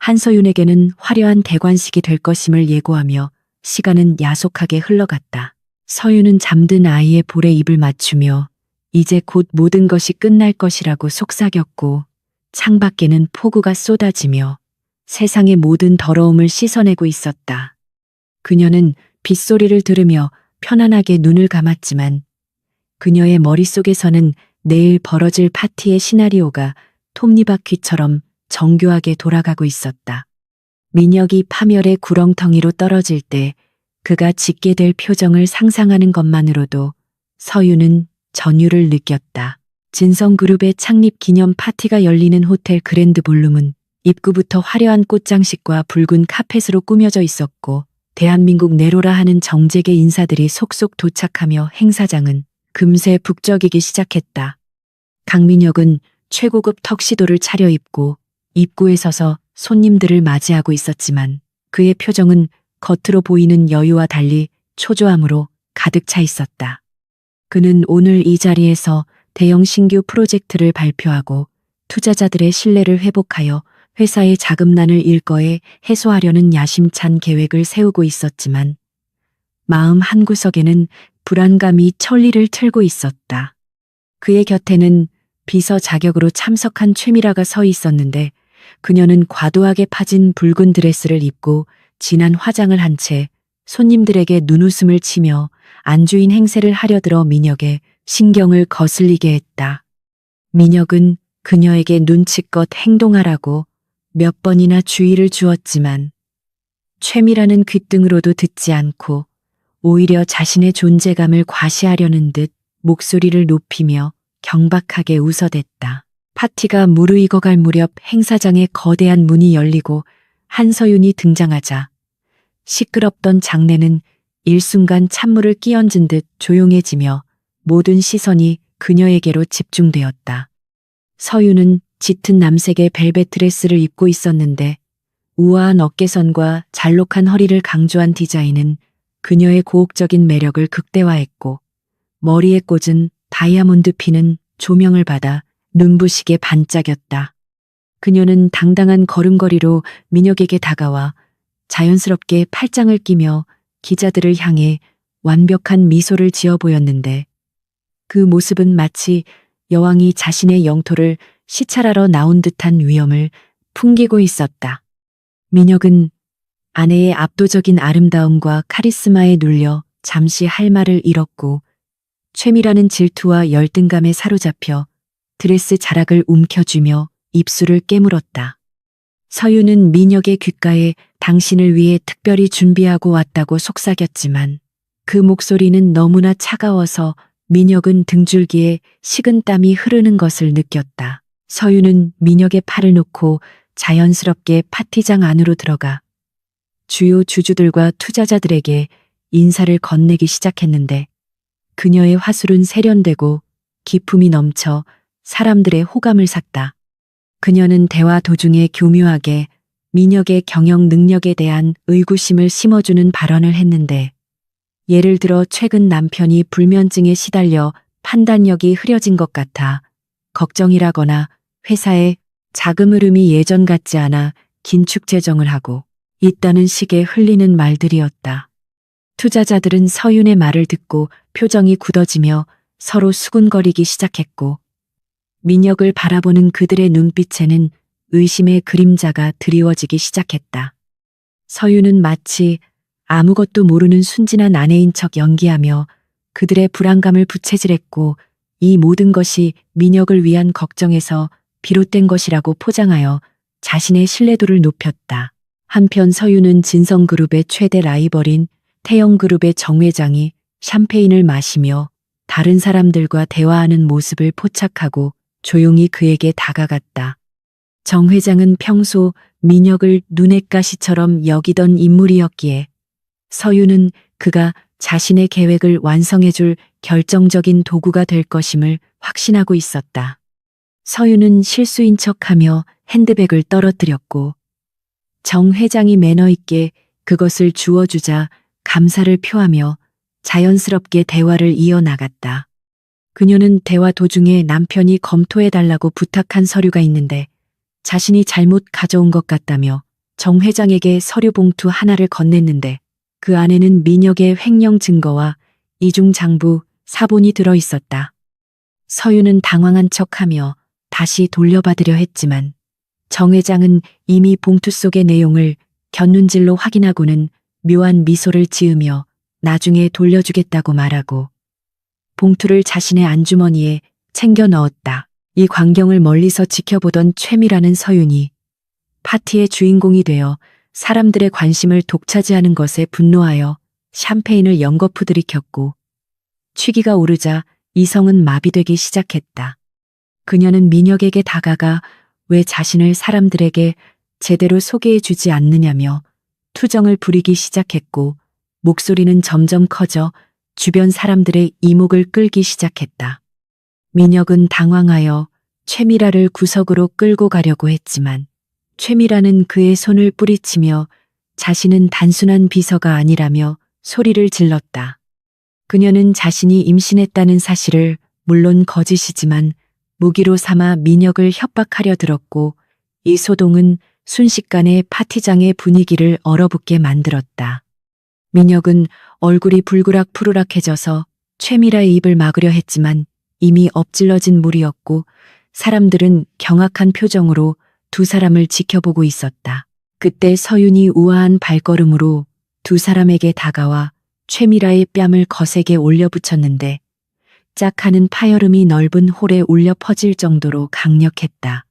한서윤에게는 화려한 대관식이 될 것임을 예고하며 시간은 야속하게 흘러갔다. 서윤은 잠든 아이의 볼에 입을 맞추며 이제 곧 모든 것이 끝날 것이라고 속삭였고 창밖에는 폭우가 쏟아지며 세상의 모든 더러움을 씻어내고 있었다. 그녀는 빗소리를 들으며 편안하게 눈을 감았지만 그녀의 머릿속에서는 내일 벌어질 파티의 시나리오가 톱니바퀴처럼 정교하게 돌아가고 있었다. 민혁이 파멸의 구렁텅이로 떨어질 때 그가 짓게 될 표정을 상상하는 것만으로도 서유는 전율을 느꼈다. 진성그룹의 창립 기념 파티가 열리는 호텔 그랜드 볼룸은 입구부터 화려한 꽃장식과 붉은 카펫으로 꾸며져 있었고 대한민국 내로라 하는 정재계 인사들이 속속 도착하며 행사장은 금세 북적이기 시작했다. 강민혁은 최고급 턱시도를 차려입고 입구에 서서 손님들을 맞이하고 있었지만 그의 표정은 겉으로 보이는 여유와 달리 초조함으로 가득 차 있었다. 그는 오늘 이 자리에서 대형 신규 프로젝트를 발표하고 투자자들의 신뢰를 회복하여 회사의 자금난을 일거에 해소하려는 야심찬 계획을 세우고 있었지만 마음 한구석에는 불안감이 천리를 틀고 있었다. 그의 곁에는 비서 자격으로 참석한 최미라가 서 있었는데 그녀는 과도하게 파진 붉은 드레스를 입고 진한 화장을 한 채 손님들에게 눈웃음을 치며 안주인 행세를 하려들어 민혁의 신경을 거슬리게 했다. 민혁은 그녀에게 눈치껏 행동하라고 몇 번이나 주의를 주었지만 최미라는 귓등으로도 듣지 않고 오히려 자신의 존재감을 과시하려는 듯 목소리를 높이며 경박하게 웃어댔다. 파티가 무르익어갈 무렵 행사장에 거대한 문이 열리고 한서윤이 등장하자 시끄럽던 장내는 일순간 찬물을 끼얹은 듯 조용해지며 모든 시선이 그녀에게로 집중되었다. 서윤은 짙은 남색의 벨벳 드레스를 입고 있었는데 우아한 어깨선과 잘록한 허리를 강조한 디자인은 그녀의 고혹적인 매력을 극대화했고 머리에 꽂은 다이아몬드 핀은 조명을 받아 눈부시게 반짝였다. 그녀는 당당한 걸음걸이로 민혁에게 다가와 자연스럽게 팔짱을 끼며 기자들을 향해 완벽한 미소를 지어 보였는데 그 모습은 마치 여왕이 자신의 영토를 시찰하러 나온 듯한 위엄을 풍기고 있었다. 민혁은 아내의 압도적인 아름다움과 카리스마에 눌려 잠시 할 말을 잃었고 최미라는 질투와 열등감에 사로잡혀 드레스 자락을 움켜쥐며 입술을 깨물었다. 서윤은 민혁의 귓가에 당신을 위해 특별히 준비하고 왔다고 속삭였지만 그 목소리는 너무나 차가워서 민혁은 등줄기에 식은 땀이 흐르는 것을 느꼈다. 서윤은 민혁의 팔을 놓고 자연스럽게 파티장 안으로 들어가 주요 주주들과 투자자들에게 인사를 건네기 시작했는데 그녀의 화술은 세련되고 기품이 넘쳐 사람들의 호감을 샀다. 그녀는 대화 도중에 교묘하게 민혁의 경영 능력에 대한 의구심을 심어주는 발언을 했는데 예를 들어 최근 남편이 불면증에 시달려 판단력이 흐려진 것 같아 걱정이라거나 회사에 자금 흐름이 예전 같지 않아 긴축 재정을 하고 있다는 식의 흘리는 말들이었다. 투자자들은 서윤의 말을 듣고 표정이 굳어지며 서로 수군거리기 시작했고 민혁을 바라보는 그들의 눈빛에는 의심의 그림자가 드리워지기 시작했다. 서윤은 마치 아무것도 모르는 순진한 아내인 척 연기하며 그들의 불안감을 부채질했고 이 모든 것이 민혁을 위한 걱정에서 비롯된 것이라고 포장하여 자신의 신뢰도를 높였다. 한편 서윤은 진성그룹의 최대 라이벌인 태영그룹의 정 회장이 샴페인을 마시며 다른 사람들과 대화하는 모습을 포착하고 조용히 그에게 다가갔다. 정 회장은 평소 민혁을 눈엣 가시처럼 여기던 인물이었기에 서윤은 그가 자신의 계획을 완성해줄 결정적인 도구가 될 것임을 확신하고 있었다. 서윤은 실수인 척하며 핸드백을 떨어뜨렸고 정 회장이 매너 있게 그것을 주워주자 감사를 표하며 자연스럽게 대화를 이어나갔다. 그녀는 대화 도중에 남편이 검토해달라고 부탁한 서류가 있는데 자신이 잘못 가져온 것 같다며 정 회장에게 서류 봉투 하나를 건넸는데 그 안에는 민혁의 횡령 증거와 이중 장부 사본이 들어 있었다. 서윤은 당황한 척하며 다시 돌려받으려 했지만 정 회장은 이미 봉투 속의 내용을 곁눈질로 확인하고는 묘한 미소를 지으며 나중에 돌려주겠다고 말하고 봉투를 자신의 안주머니에 챙겨 넣었다. 이 광경을 멀리서 지켜보던 최미라는 서윤이 파티의 주인공이 되어 사람들의 관심을 독차지하는 것에 분노하여 샴페인을 연거푸 들이켰고 취기가 오르자 이성은 마비되기 시작했다. 그녀는 민혁에게 다가가 왜 자신을 사람들에게 제대로 소개해주지 않느냐며 투정을 부리기 시작했고 목소리는 점점 커져 주변 사람들의 이목을 끌기 시작했다. 민혁은 당황하여 최미라를 구석으로 끌고 가려고 했지만 최미라는 그의 손을 뿌리치며 자신은 단순한 비서가 아니라며 소리를 질렀다. 그녀는 자신이 임신했다는 사실을 물론 거짓이지만 무기로 삼아 민혁을 협박하려 들었고 이 소동은 순식간에 파티장의 분위기를 얼어붙게 만들었다. 민혁은 얼굴이 불그락푸르락해져서 최미라의 입을 막으려 했지만 이미 엎질러진 물이었고 사람들은 경악한 표정으로 두 사람을 지켜보고 있었다. 그때 서윤이 우아한 발걸음으로 두 사람에게 다가와 최미라의 뺨을 거세게 올려붙였는데 짝하는 파열음이 넓은 홀에 울려 퍼질 정도로 강력했다.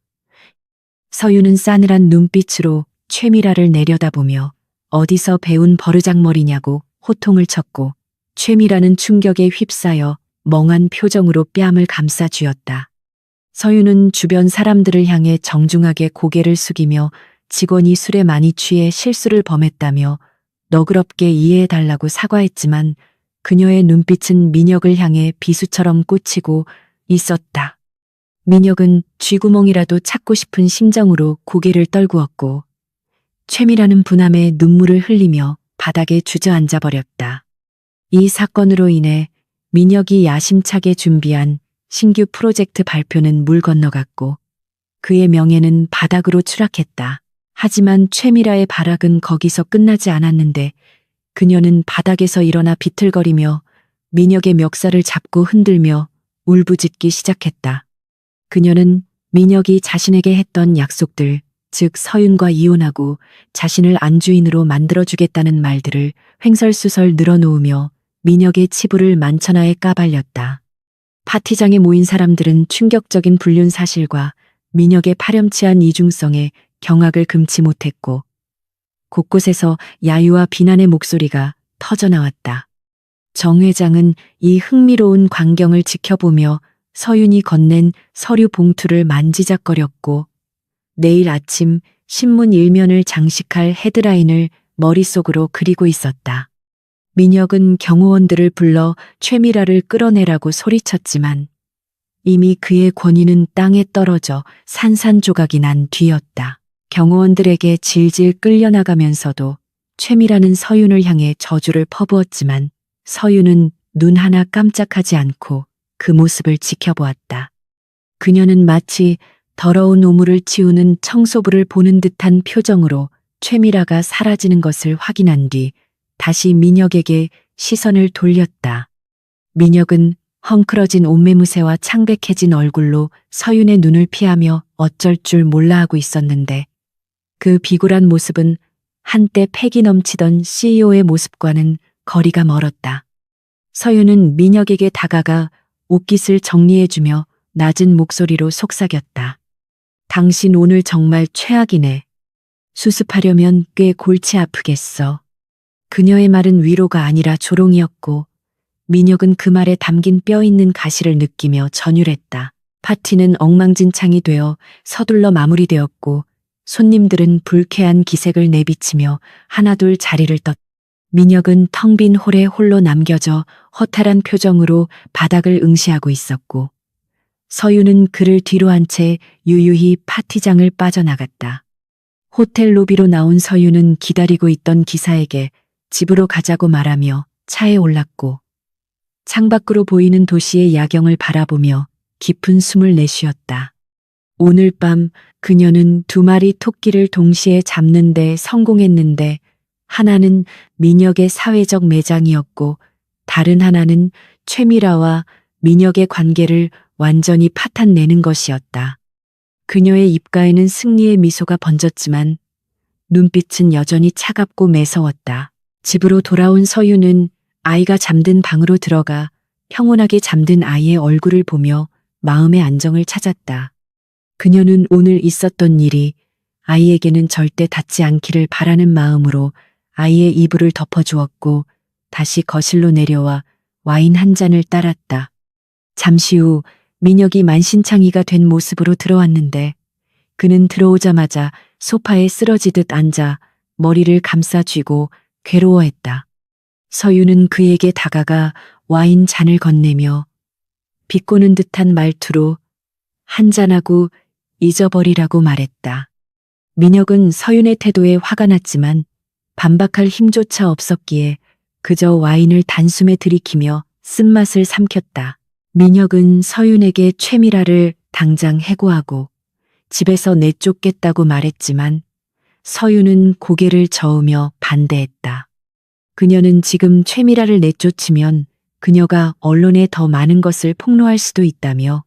서유는 싸늘한 눈빛으로 최미라를 내려다보며 어디서 배운 버르장머리냐고 호통을 쳤고 최미라는 충격에 휩싸여 멍한 표정으로 뺨을 감싸 쥐었다. 서유는 주변 사람들을 향해 정중하게 고개를 숙이며 직원이 술에 많이 취해 실수를 범했다며 너그럽게 이해해달라고 사과했지만 그녀의 눈빛은 민혁을 향해 비수처럼 꽂히고 있었다. 민혁은 쥐구멍이라도 찾고 싶은 심정으로 고개를 떨구었고 최미라는 분함에 눈물을 흘리며 바닥에 주저앉아 버렸다. 이 사건으로 인해 민혁이 야심차게 준비한 신규 프로젝트 발표는 물 건너갔고 그의 명예는 바닥으로 추락했다. 하지만 최미라의 발악은 거기서 끝나지 않았는데 그녀는 바닥에서 일어나 비틀거리며 민혁의 멱살을 잡고 흔들며 울부짖기 시작했다. 그녀는 민혁이 자신에게 했던 약속들, 즉 서윤과 이혼하고 자신을 안주인으로 만들어주겠다는 말들을 횡설수설 늘어놓으며 민혁의 치부를 만천하에 까발렸다. 파티장에 모인 사람들은 충격적인 불륜 사실과 민혁의 파렴치한 이중성에 경악을 금치 못했고 곳곳에서 야유와 비난의 목소리가 터져나왔다. 정 회장은 이 흥미로운 광경을 지켜보며 서윤이 건넨 서류 봉투를 만지작거렸고 내일 아침 신문 일면을 장식할 헤드라인을 머릿속으로 그리고 있었다. 민혁은 경호원들을 불러 최미라를 끌어내라고 소리쳤지만 이미 그의 권위는 땅에 떨어져 산산조각이 난 뒤였다. 경호원들에게 질질 끌려나가면서도 최미라는 서윤을 향해 저주를 퍼부었지만 서윤은 눈 하나 깜짝하지 않고 그 모습을 지켜보았다. 그녀는 마치 더러운 오물을 치우는 청소부를 보는 듯한 표정으로 최미라가 사라지는 것을 확인한 뒤 다시 민혁에게 시선을 돌렸다. 민혁은 헝클어진 옷매무새와 창백해진 얼굴로 서윤의 눈을 피하며 어쩔 줄 몰라 하고 있었는데 그 비굴한 모습은 한때 패기 넘치던 CEO의 모습과는 거리가 멀었다. 서윤은 민혁에게 다가가 옷깃을 정리해주며 낮은 목소리로 속삭였다. 당신 오늘 정말 최악이네. 수습하려면 꽤 골치 아프겠어. 그녀의 말은 위로가 아니라 조롱이었고 민혁은 그 말에 담긴 뼈 있는 가시를 느끼며 전율했다. 파티는 엉망진창이 되어 서둘러 마무리되었고 손님들은 불쾌한 기색을 내비치며 하나둘 자리를 떴다. 민혁은 텅 빈 홀에 홀로 남겨져 허탈한 표정으로 바닥을 응시하고 있었고 서윤은 그를 뒤로 한 채 유유히 파티장을 빠져나갔다. 호텔 로비로 나온 서윤은 기다리고 있던 기사에게 집으로 가자고 말하며 차에 올랐고 창밖으로 보이는 도시의 야경을 바라보며 깊은 숨을 내쉬었다. 오늘 밤 그녀는 두 마리 토끼를 동시에 잡는 데 성공했는데 하나는 민혁의 사회적 매장이었고 다른 하나는 최미라와 민혁의 관계를 완전히 파탄내는 것이었다. 그녀의 입가에는 승리의 미소가 번졌지만 눈빛은 여전히 차갑고 매서웠다. 집으로 돌아온 서윤은 아이가 잠든 방으로 들어가 평온하게 잠든 아이의 얼굴을 보며 마음의 안정을 찾았다. 그녀는 오늘 있었던 일이 아이에게는 절대 닿지 않기를 바라는 마음으로 아이의 이불을 덮어주었고 다시 거실로 내려와 와인 한 잔을 따랐다. 잠시 후 민혁이 만신창이가 된 모습으로 들어왔는데 그는 들어오자마자 소파에 쓰러지듯 앉아 머리를 감싸 쥐고 괴로워했다. 서윤은 그에게 다가가 와인 잔을 건네며 비꼬는 듯한 말투로 한잔하고 잊어버리라고 말했다. 민혁은 서윤의 태도에 화가 났지만 반박할 힘조차 없었기에 그저 와인을 단숨에 들이키며 쓴맛을 삼켰다. 민혁은 서윤에게 최미라를 당장 해고하고 집에서 내쫓겠다고 말했지만 서윤은 고개를 저으며 반대했다. 그녀는 지금 최미라를 내쫓으면 그녀가 언론에 더 많은 것을 폭로할 수도 있다며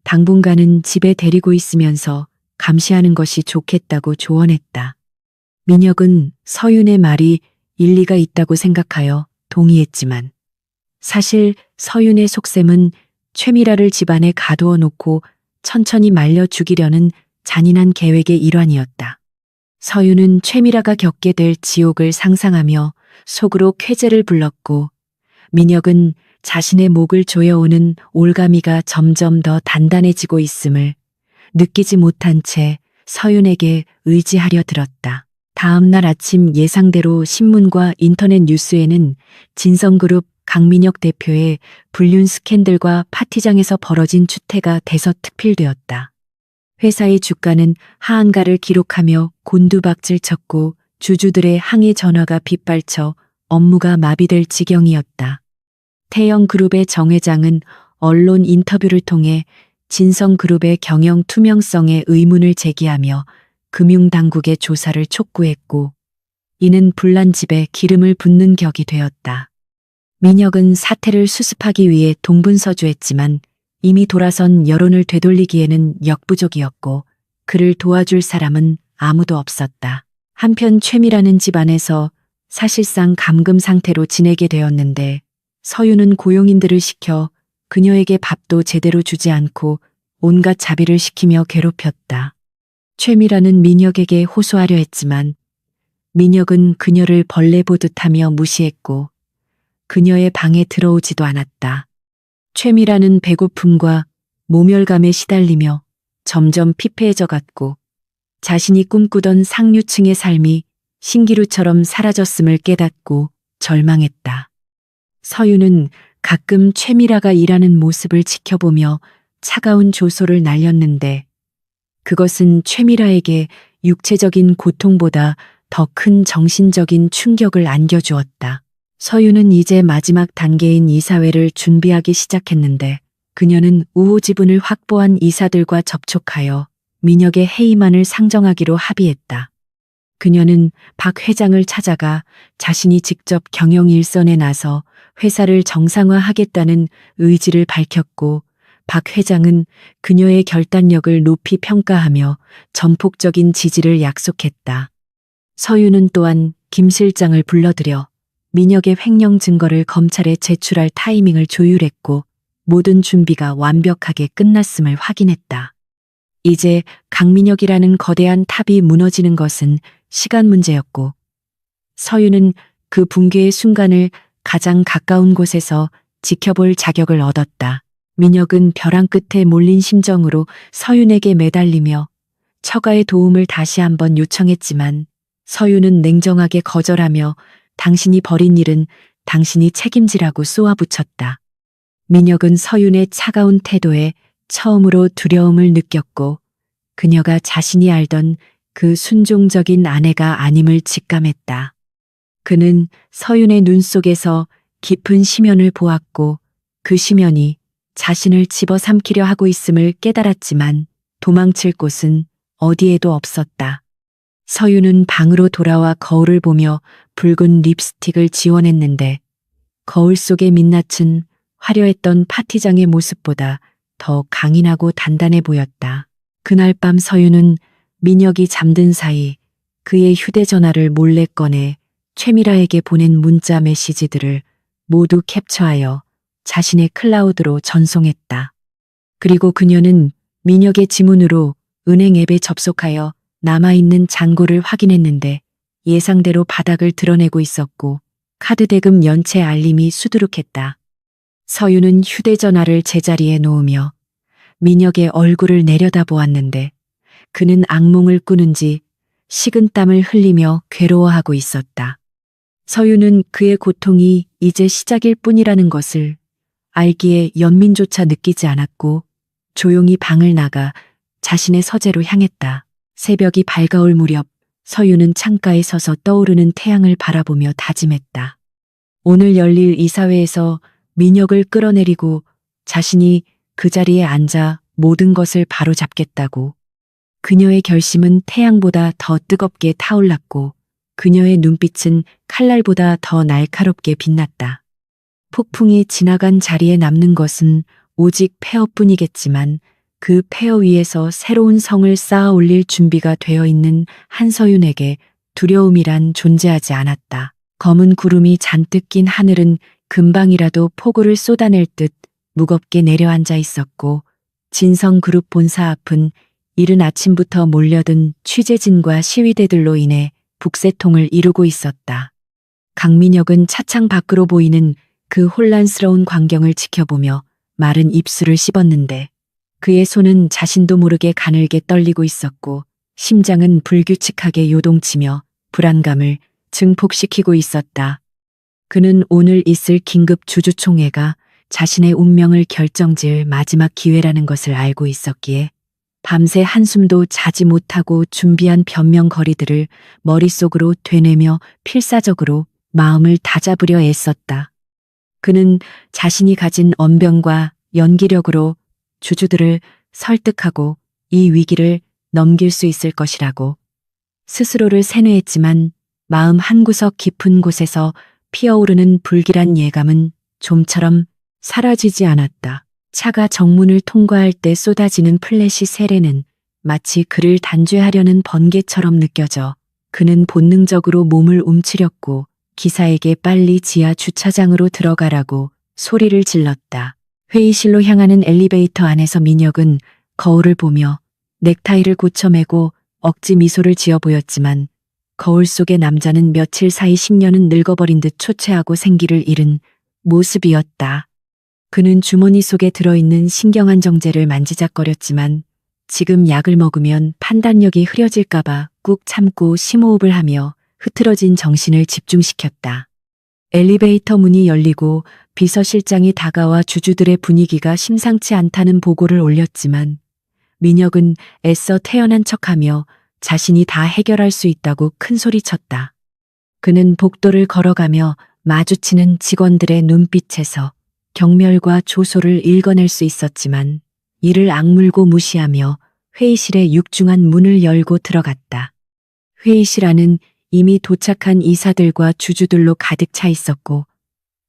당분간은 집에 데리고 있으면서 감시하는 것이 좋겠다고 조언했다. 민혁은 서윤의 말이 일리가 있다고 생각하여 동의했지만 사실 서윤의 속셈은 최미라를 집안에 가두어 놓고 천천히 말려 죽이려는 잔인한 계획의 일환이었다. 서윤은 최미라가 겪게 될 지옥을 상상하며 속으로 쾌재를 불렀고 민혁은 자신의 목을 조여오는 올가미가 점점 더 단단해지고 있음을 느끼지 못한 채 서윤에게 의지하려 들었다. 다음 날 아침 예상대로 신문과 인터넷 뉴스에는 진성그룹 강민혁 대표의 불륜 스캔들과 파티장에서 벌어진 추태가 대서특필되었다. 회사의 주가는 하한가를 기록하며 곤두박질 쳤고 주주들의 항의 전화가 빗발쳐 업무가 마비될 지경이었다. 태영그룹의 정 회장은 언론 인터뷰를 통해 진성그룹의 경영 투명성에 의문을 제기하며 금융당국의 조사를 촉구했고 이는 불난집에 기름을 붓는 격이 되었다. 민혁은 사태를 수습하기 위해 동분서주했지만 이미 돌아선 여론을 되돌리기에는 역부족이었고 그를 도와줄 사람은 아무도 없었다. 한편 최미라는 집안에서 사실상 감금 상태로 지내게 되었는데 서윤은 고용인들을 시켜 그녀에게 밥도 제대로 주지 않고 온갖 자비를 시키며 괴롭혔다. 최미라는 민혁에게 호소하려 했지만 민혁은 그녀를 벌레 보듯하며 무시했고 그녀의 방에 들어오지도 않았다. 최미라는 배고픔과 모멸감에 시달리며 점점 피폐해져 갔고 자신이 꿈꾸던 상류층의 삶이 신기루처럼 사라졌음을 깨닫고 절망했다. 서윤은 가끔 최미라가 일하는 모습을 지켜보며 차가운 조소를 날렸는데 그것은 최미라에게 육체적인 고통보다 더 큰 정신적인 충격을 안겨주었다. 서윤은 이제 마지막 단계인 이사회를 준비하기 시작했는데 그녀는 우호 지분을 확보한 이사들과 접촉하여 민혁의 해임안을 상정하기로 합의했다. 그녀는 박 회장을 찾아가 자신이 직접 경영 일선에 나서 회사를 정상화하겠다는 의지를 밝혔고 박 회장은 그녀의 결단력을 높이 평가하며 전폭적인 지지를 약속했다. 서윤은 또한 김 실장을 불러들여 민혁의 횡령 증거를 검찰에 제출할 타이밍을 조율했고 모든 준비가 완벽하게 끝났음을 확인했다. 이제 강민혁이라는 거대한 탑이 무너지는 것은 시간 문제였고 서윤은 그 붕괴의 순간을 가장 가까운 곳에서 지켜볼 자격을 얻었다. 민혁은 벼랑 끝에 몰린 심정으로 서윤에게 매달리며 처가의 도움을 다시 한번 요청했지만 서윤은 냉정하게 거절하며 당신이 벌인 일은 당신이 책임지라고 쏘아붙였다. 민혁은 서윤의 차가운 태도에 처음으로 두려움을 느꼈고 그녀가 자신이 알던 그 순종적인 아내가 아님을 직감했다. 그는 서윤의 눈 속에서 깊은 심연을 보았고 그 심연이 자신을 집어삼키려 하고 있음을 깨달았지만 도망칠 곳은 어디에도 없었다. 서윤은 방으로 돌아와 거울을 보며 붉은 립스틱을 지워냈는데 거울 속의 민낯은 화려했던 파티장의 모습보다 더 강인하고 단단해 보였다. 그날 밤 서윤은 민혁이 잠든 사이 그의 휴대전화를 몰래 꺼내 최미라에게 보낸 문자 메시지들을 모두 캡처하여 자신의 클라우드로 전송했다. 그리고 그녀는 민혁의 지문으로 은행 앱에 접속하여 남아있는 잔고를 확인했는데 예상대로 바닥을 드러내고 있었고 카드 대금 연체 알림이 수두룩했다. 서윤은 휴대전화를 제자리에 놓으며 민혁의 얼굴을 내려다보았는데 그는 악몽을 꾸는지 식은땀을 흘리며 괴로워하고 있었다. 서윤은 그의 고통이 이제 시작일 뿐이라는 것을 알기에 연민조차 느끼지 않았고 조용히 방을 나가 자신의 서재로 향했다. 새벽이 밝아올 무렵 서윤은 창가에 서서 떠오르는 태양을 바라보며 다짐했다. 오늘 열릴 이사회에서 민혁을 끌어내리고 자신이 그 자리에 앉아 모든 것을 바로잡겠다고. 그녀의 결심은 태양보다 더 뜨겁게 타올랐고 그녀의 눈빛은 칼날보다 더 날카롭게 빛났다. 폭풍이 지나간 자리에 남는 것은 오직 폐허뿐이겠지만 그 폐허 위에서 새로운 성을 쌓아 올릴 준비가 되어 있는 한서윤에게 두려움이란 존재하지 않았다. 검은 구름이 잔뜩 낀 하늘은 금방이라도 폭우를 쏟아낼 듯 무겁게 내려앉아 있었고, 진성그룹 본사 앞은 이른 아침부터 몰려든 취재진과 시위대들로 인해 북새통을 이루고 있었다. 강민혁은 차창 밖으로 보이는 그 혼란스러운 광경을 지켜보며 마른 입술을 씹었는데, 그의 손은 자신도 모르게 가늘게 떨리고 있었고, 심장은 불규칙하게 요동치며 불안감을 증폭시키고 있었다. 그는 오늘 있을 긴급 주주총회가 자신의 운명을 결정지을 마지막 기회라는 것을 알고 있었기에 밤새 한숨도 자지 못하고 준비한 변명거리들을 머릿속으로 되뇌며 필사적으로 마음을 다잡으려 애썼다. 그는 자신이 가진 언변과 연기력으로 주주들을 설득하고 이 위기를 넘길 수 있을 것이라고 스스로를 세뇌했지만 마음 한구석 깊은 곳에서 피어오르는 불길한 예감은 좀처럼 사라지지 않았다. 차가 정문을 통과할 때 쏟아지는 플래시 세례는 마치 그를 단죄하려는 번개처럼 느껴져 그는 본능적으로 몸을 움츠렸고 기사에게 빨리 지하 주차장으로 들어가라고 소리를 질렀다. 회의실로 향하는 엘리베이터 안에서 민혁은 거울을 보며 넥타이를 고쳐매고 억지 미소를 지어 보였지만 거울 속의 남자는 며칠 사이 10년은 늙어버린 듯 초췌하고 생기를 잃은 모습이었다. 그는 주머니 속에 들어있는 신경안정제를 만지작거렸지만 지금 약을 먹으면 판단력이 흐려질까봐 꾹 참고 심호흡을 하며 흐트러진 정신을 집중시켰다. 엘리베이터 문이 열리고 비서실장이 다가와 주주들의 분위기가 심상치 않다는 보고를 올렸지만 민혁은 애써 태연한 척하며 자신이 다 해결할 수 있다고 큰소리쳤다. 그는 복도를 걸어가며 마주치는 직원들의 눈빛에서 경멸과 조소를 읽어낼 수 있었지만 이를 악물고 무시하며 회의실의 육중한 문을 열고 들어갔다. 회의실 안은 이미 도착한 이사들과 주주들로 가득 차 있었고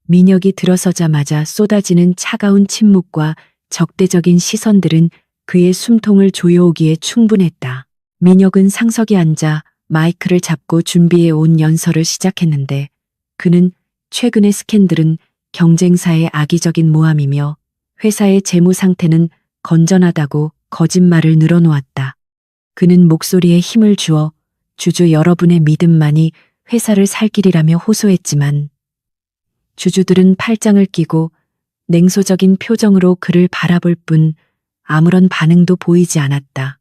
민혁이 들어서자마자 쏟아지는 차가운 침묵과 적대적인 시선들은 그의 숨통을 조여오기에 충분했다. 민혁은 상석에 앉아 마이크를 잡고 준비해 온 연설을 시작했는데 그는 최근의 스캔들은 경쟁사의 악의적인 모함이며 회사의 재무 상태는 건전하다고 거짓말을 늘어놓았다. 그는 목소리에 힘을 주어 주주 여러분의 믿음만이 회사를 살 길이라며 호소했지만 주주들은 팔짱을 끼고 냉소적인 표정으로 그를 바라볼 뿐 아무런 반응도 보이지 않았다.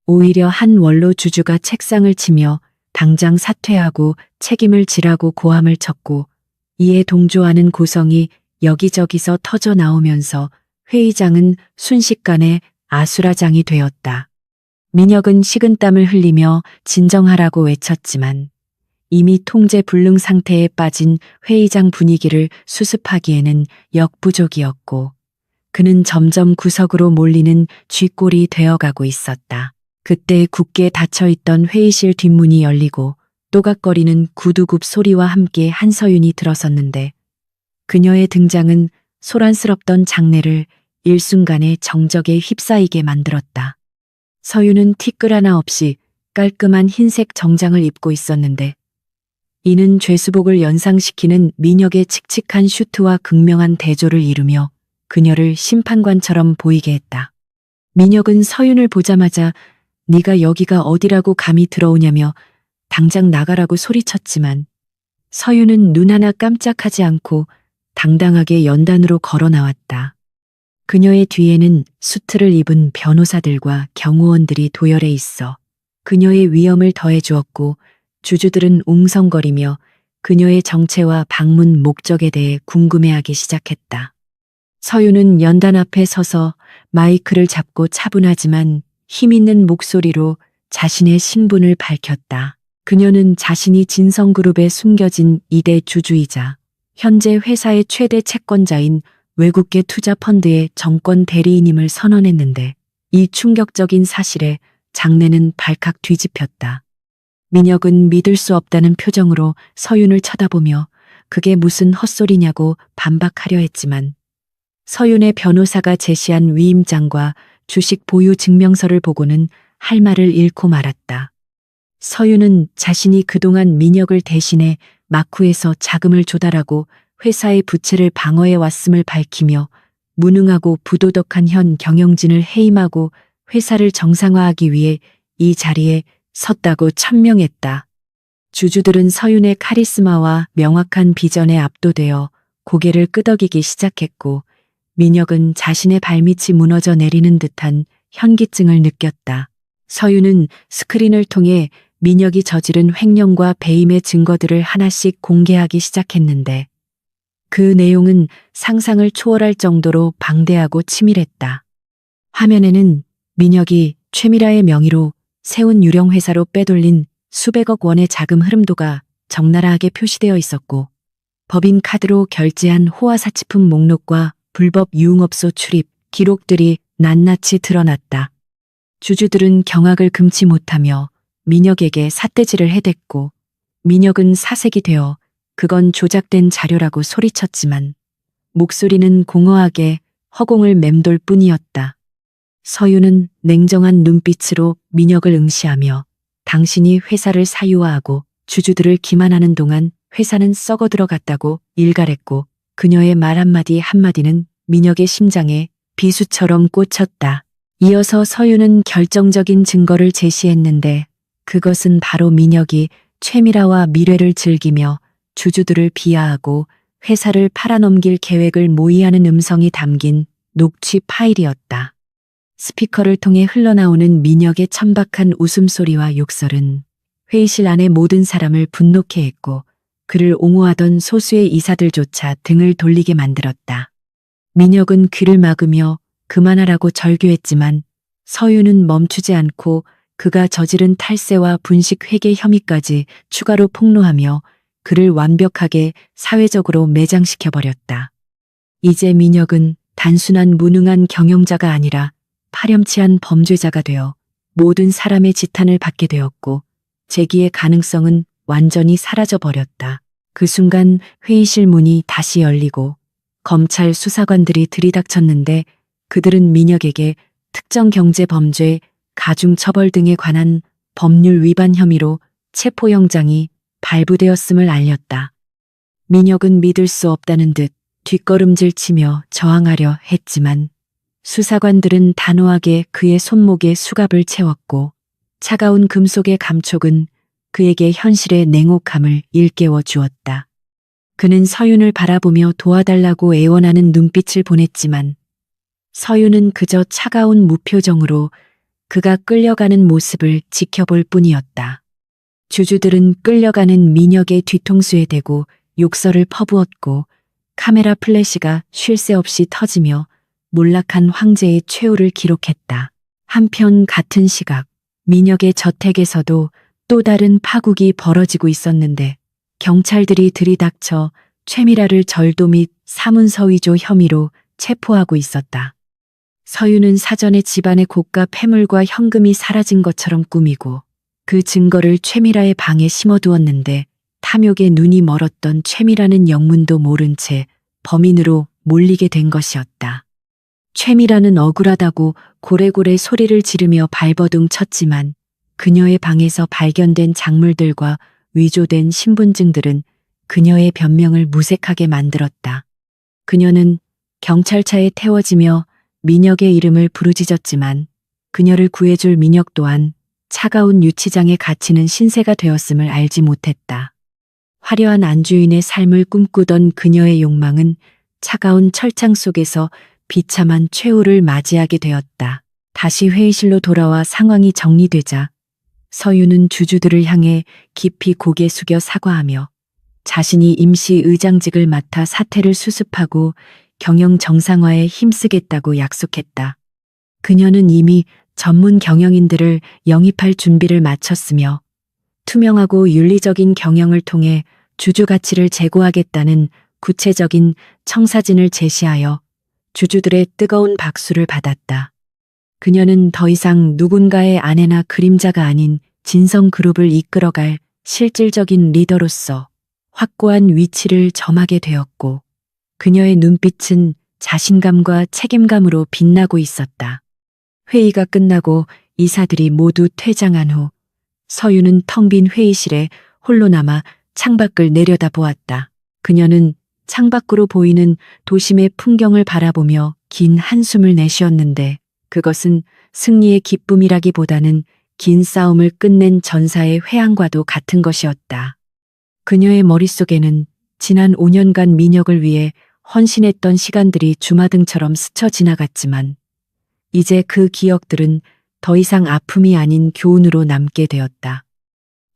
오히려 한 원로 주주가 책상을 치며 당장 사퇴하고 책임을 지라고 고함을 쳤고 이에 동조하는 고성이 여기저기서 터져 나오면서 회의장은 순식간에 아수라장이 되었다. 민혁은 식은땀을 흘리며 진정하라고 외쳤지만 이미 통제 불능 상태에 빠진 회의장 분위기를 수습하기에는 역부족이었고 그는 점점 구석으로 몰리는 쥐꼴이 되어가고 있었다. 그때 굳게 닫혀있던 회의실 뒷문이 열리고 또각거리는 구두굽 소리와 함께 한서윤이 들어섰는데 그녀의 등장은 소란스럽던 장내를 일순간에 정적에 휩싸이게 만들었다. 서윤은 티끌 하나 없이 깔끔한 흰색 정장을 입고 있었는데 이는 죄수복을 연상시키는 민혁의 칙칙한 슈트와 극명한 대조를 이루며 그녀를 심판관처럼 보이게 했다. 민혁은 서윤을 보자마자 네가 여기가 어디라고 감히 들어오냐며 당장 나가라고 소리쳤지만 서윤은 눈 하나 깜짝하지 않고 당당하게 연단으로 걸어 나왔다. 그녀의 뒤에는 수트를 입은 변호사들과 경호원들이 도열해 있어 그녀의 위험을 더해 주었고 주주들은 웅성거리며 그녀의 정체와 방문 목적에 대해 궁금해하기 시작했다. 서윤은 연단 앞에 서서 마이크를 잡고 차분하지만 힘있는 목소리로 자신의 신분을 밝혔다. 그녀는 자신이 진성그룹에 숨겨진 2대 주주이자 현재 회사의 최대 채권자인 외국계 투자펀드의 정권 대리인임을 선언했는데 이 충격적인 사실에 장내는 발칵 뒤집혔다. 민혁은 믿을 수 없다는 표정으로 서윤을 쳐다보며 그게 무슨 헛소리냐고 반박하려 했지만 서윤의 변호사가 제시한 위임장과 주식 보유 증명서를 보고는 할 말을 잃고 말았다. 서윤은 자신이 그동안 민혁을 대신해 마쿠에서 자금을 조달하고 회사의 부채를 방어해 왔음을 밝히며 무능하고 부도덕한 현 경영진을 해임하고 회사를 정상화하기 위해 이 자리에 섰다고 천명했다. 주주들은 서윤의 카리스마와 명확한 비전에 압도되어 고개를 끄덕이기 시작했고 민혁은 자신의 발밑이 무너져 내리는 듯한 현기증을 느꼈다. 서윤은 스크린을 통해 민혁이 저지른 횡령과 배임의 증거들을 하나씩 공개하기 시작했는데 그 내용은 상상을 초월할 정도로 방대하고 치밀했다. 화면에는 민혁이 최미라의 명의로 세운 유령 회사로 빼돌린 수백억 원의 자금 흐름도가 적나라하게 표시되어 있었고 법인 카드로 결제한 호화사치품 목록과 불법 유흥업소 출입 기록들이 낱낱이 드러났다. 주주들은 경악을 금치 못하며 민혁에게 삿대질을 해댔고 민혁은 사색이 되어 그건 조작된 자료라고 소리쳤지만 목소리는 공허하게 허공을 맴돌 뿐이었다. 서윤은 냉정한 눈빛으로 민혁을 응시하며 당신이 회사를 사유화하고 주주들을 기만하는 동안 회사는 썩어 들어갔다고 일갈했고 그녀의 말 한마디 한마디는 민혁의 심장에 비수처럼 꽂혔다. 이어서 서윤은 결정적인 증거를 제시했는데 그것은 바로 민혁이 최미라와 미래를 즐기며 주주들을 비하하고 회사를 팔아넘길 계획을 모의하는 음성이 담긴 녹취 파일이었다. 스피커를 통해 흘러나오는 민혁의 천박한 웃음소리와 욕설은 회의실 안의 모든 사람을 분노케 했고 그를 옹호하던 소수의 이사들조차 등을 돌리게 만들었다. 민혁은 귀를 막으며 그만하라고 절규했지만 서윤은 멈추지 않고 그가 저지른 탈세와 분식 회계 혐의까지 추가로 폭로하며 그를 완벽하게 사회적으로 매장시켜버렸다. 이제 민혁은 단순한 무능한 경영자가 아니라 파렴치한 범죄자가 되어 모든 사람의 지탄을 받게 되었고 재기의 가능성은 완전히 사라져버렸다. 그 순간 회의실 문이 다시 열리고 검찰 수사관들이 들이닥쳤는데 그들은 민혁에게 특정 경제범죄, 가중처벌 등에 관한 법률 위반 혐의로 체포영장이 발부되었음을 알렸다. 민혁은 믿을 수 없다는 듯 뒷걸음질치며 저항하려 했지만 수사관들은 단호하게 그의 손목에 수갑을 채웠고 차가운 금속의 감촉은 그에게 현실의 냉혹함을 일깨워 주었다. 그는 서윤을 바라보며 도와달라고 애원하는 눈빛을 보냈지만 서윤은 그저 차가운 무표정으로 그가 끌려가는 모습을 지켜볼 뿐이었다. 주주들은 끌려가는 민혁의 뒤통수에 대고 욕설을 퍼부었고 카메라 플래시가 쉴 새 없이 터지며 몰락한 황제의 최후를 기록했다. 한편 같은 시각 민혁의 저택에서도 또 다른 파국이 벌어지고 있었는데 경찰들이 들이닥쳐 최미라를 절도 및 사문서 위조 혐의로 체포하고 있었다. 서윤은 사전에 집안의 고가 폐물과 현금이 사라진 것처럼 꾸미고 그 증거를 최미라의 방에 심어두었는데 탐욕에 눈이 멀었던 최미라는 영문도 모른 채 범인으로 몰리게 된 것이었다. 최미라는 억울하다고 고래고래 소리를 지르며 발버둥 쳤지만 그녀의 방에서 발견된 작물들과 위조된 신분증들은 그녀의 변명을 무색하게 만들었다. 그녀는 경찰차에 태워지며 민혁의 이름을 부르짖었지만 그녀를 구해줄 민혁 또한 차가운 유치장에 갇히는 신세가 되었음을 알지 못했다. 화려한 안주인의 삶을 꿈꾸던 그녀의 욕망은 차가운 철창 속에서 비참한 최후를 맞이하게 되었다. 다시 회의실로 돌아와 상황이 정리되자 서윤은 주주들을 향해 깊이 고개 숙여 사과하며 자신이 임시 의장직을 맡아 사태를 수습하고 경영 정상화에 힘쓰겠다고 약속했다. 그녀는 이미 전문 경영인들을 영입할 준비를 마쳤으며 투명하고 윤리적인 경영을 통해 주주 가치를 제고하겠다는 구체적인 청사진을 제시하여 주주들의 뜨거운 박수를 받았다. 그녀는 더 이상 누군가의 아내나 그림자가 아닌 진성그룹을 이끌어갈 실질적인 리더로서 확고한 위치를 점하게 되었고 그녀의 눈빛은 자신감과 책임감으로 빛나고 있었다. 회의가 끝나고 이사들이 모두 퇴장한 후 서윤은 텅 빈 회의실에 홀로 남아 창밖을 내려다보았다. 그녀는 창밖으로 보이는 도심의 풍경을 바라보며 긴 한숨을 내쉬었는데 그것은 승리의 기쁨이라기보다는 긴 싸움을 끝낸 전사의 회항과도 같은 것이었다. 그녀의 머릿속에는 지난 5년간 민혁을 위해 헌신했던 시간들이 주마등처럼 스쳐 지나갔지만 이제 그 기억들은 더 이상 아픔이 아닌 교훈으로 남게 되었다.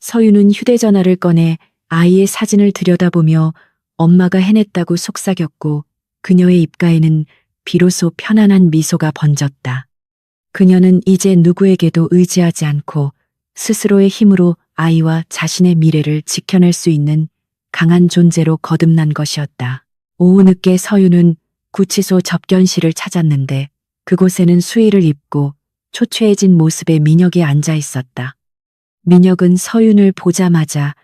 서유는 휴대전화를 꺼내 아이의 사진을 들여다보며 엄마가 해냈다고 속삭였고 그녀의 입가에는 비로소 편안한 미소가 번졌다. 그녀는 이제 누구에게도 의지하지 않고 스스로의 힘으로 아이와 자신의 미래를 지켜낼 수 있는 강한 존재로 거듭난 것이었다. 오후 늦게 서유는 구치소 접견실을 찾았는데 그곳에는 수의를 입고 초췌해진 모습의 민혁이 앉아 있었다. 민혁은 서윤을 보자마자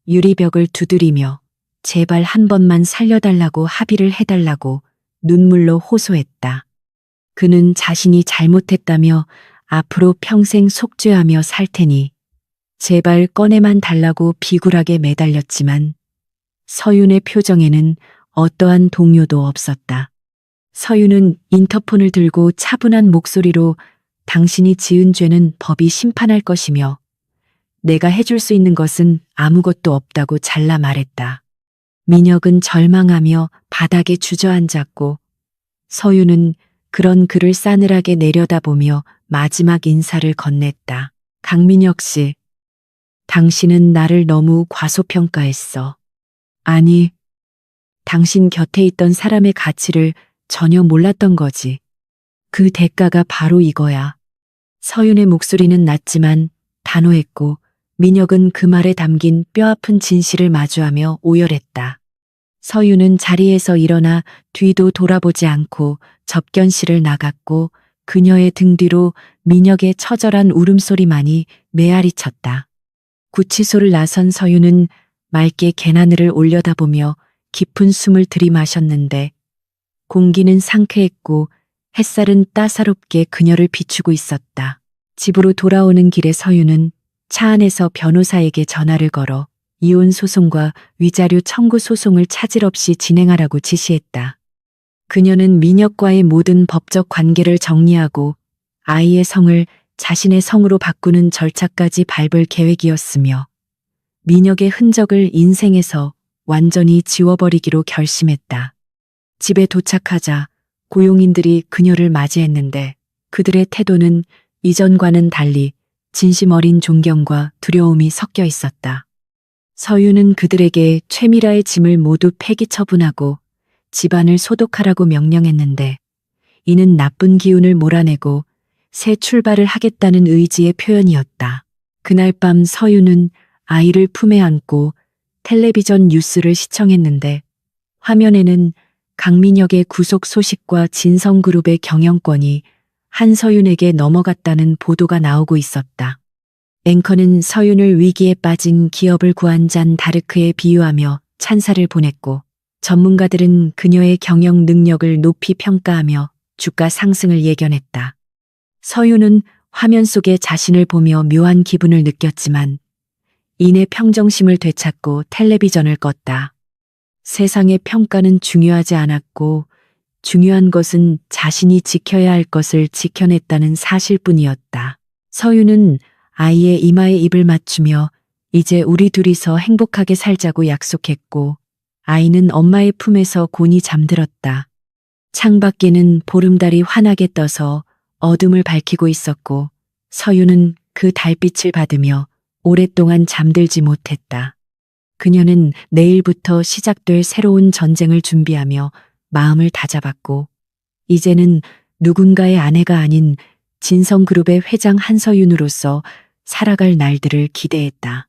유리벽을 두드리며 제발 한 번만 살려달라고 합의를 해달라고 눈물로 호소했다. 그는 자신이 잘못했다며 앞으로 평생 속죄하며 살 테니 제발 꺼내만 달라고 비굴하게 매달렸지만 서윤의 표정에는 어떠한 동요도 없었다. 서윤은 인터폰을 들고 차분한 목소리로 당신이 지은 죄는 법이 심판할 것이며 내가 해줄 수 있는 것은 아무것도 없다고 잘라 말했다. 민혁은 절망하며 바닥에 주저앉았고 서윤은 그런 그를 싸늘하게 내려다보며 마지막 인사를 건넸다. 강민혁 씨, 당신은 나를 너무 과소평가했어. 아니, 당신 곁에 있던 사람의 가치를 전혀 몰랐던 거지. 그 대가가 바로 이거야. 서윤의 목소리는 낮지만 단호했고 민혁은 그 말에 담긴 뼈아픈 진실을 마주하며 오열했다. 서윤은 자리에서 일어나 뒤도 돌아보지 않고 접견실을 나갔고 그녀의 등 뒤로 민혁의 처절한 울음소리만이 메아리쳤다. 구치소를 나선 서윤은 맑게 개나늘을 올려다보며 깊은 숨을 들이마셨는데 공기는 상쾌했고 햇살은 따사롭게 그녀를 비추고 있었다. 집으로 돌아오는 길에 서윤은 차 안에서 변호사에게 전화를 걸어 이혼 소송과 위자료 청구 소송을 차질 없이 진행하라고 지시했다. 그녀는 민혁과의 모든 법적 관계를 정리하고 아이의 성을 자신의 성으로 바꾸는 절차까지 밟을 계획이었으며 민혁의 흔적을 인생에서 완전히 지워버리기로 결심했다. 집에 도착하자 고용인들이 그녀를 맞이했는데 그들의 태도는 이전과는 달리 진심 어린 존경과 두려움이 섞여 있었다. 서유는 그들에게 최미라의 짐을 모두 폐기 처분하고 집안을 소독하라고 명령했는데 이는 나쁜 기운을 몰아내고 새 출발을 하겠다는 의지의 표현이었다. 그날 밤 서유는 아이를 품에 안고 텔레비전 뉴스를 시청했는데 화면에는 강민혁의 구속 소식과 진성그룹의 경영권이 한서윤에게 넘어갔다는 보도가 나오고 있었다. 앵커는 서윤을 위기에 빠진 기업을 구한 잔 다르크에 비유하며 찬사를 보냈고 전문가들은 그녀의 경영 능력을 높이 평가하며 주가 상승을 예견했다. 서윤은 화면 속에 자신을 보며 묘한 기분을 느꼈지만 이내 평정심을 되찾고 텔레비전을 껐다. 세상의 평가는 중요하지 않았고 중요한 것은 자신이 지켜야 할 것을 지켜냈다는 사실뿐이었다. 서윤은 아이의 이마에 입을 맞추며 이제 우리 둘이서 행복하게 살자고 약속했고 아이는 엄마의 품에서 곤히 잠들었다. 창밖에는 보름달이 환하게 떠서 어둠을 밝히고 있었고 서윤은 그 달빛을 받으며 오랫동안 잠들지 못했다. 그녀는 내일부터 시작될 새로운 전쟁을 준비하며 마음을 다잡았고 이제는 누군가의 아내가 아닌 진성그룹의 회장 한서윤으로서 살아갈 날들을 기대했다.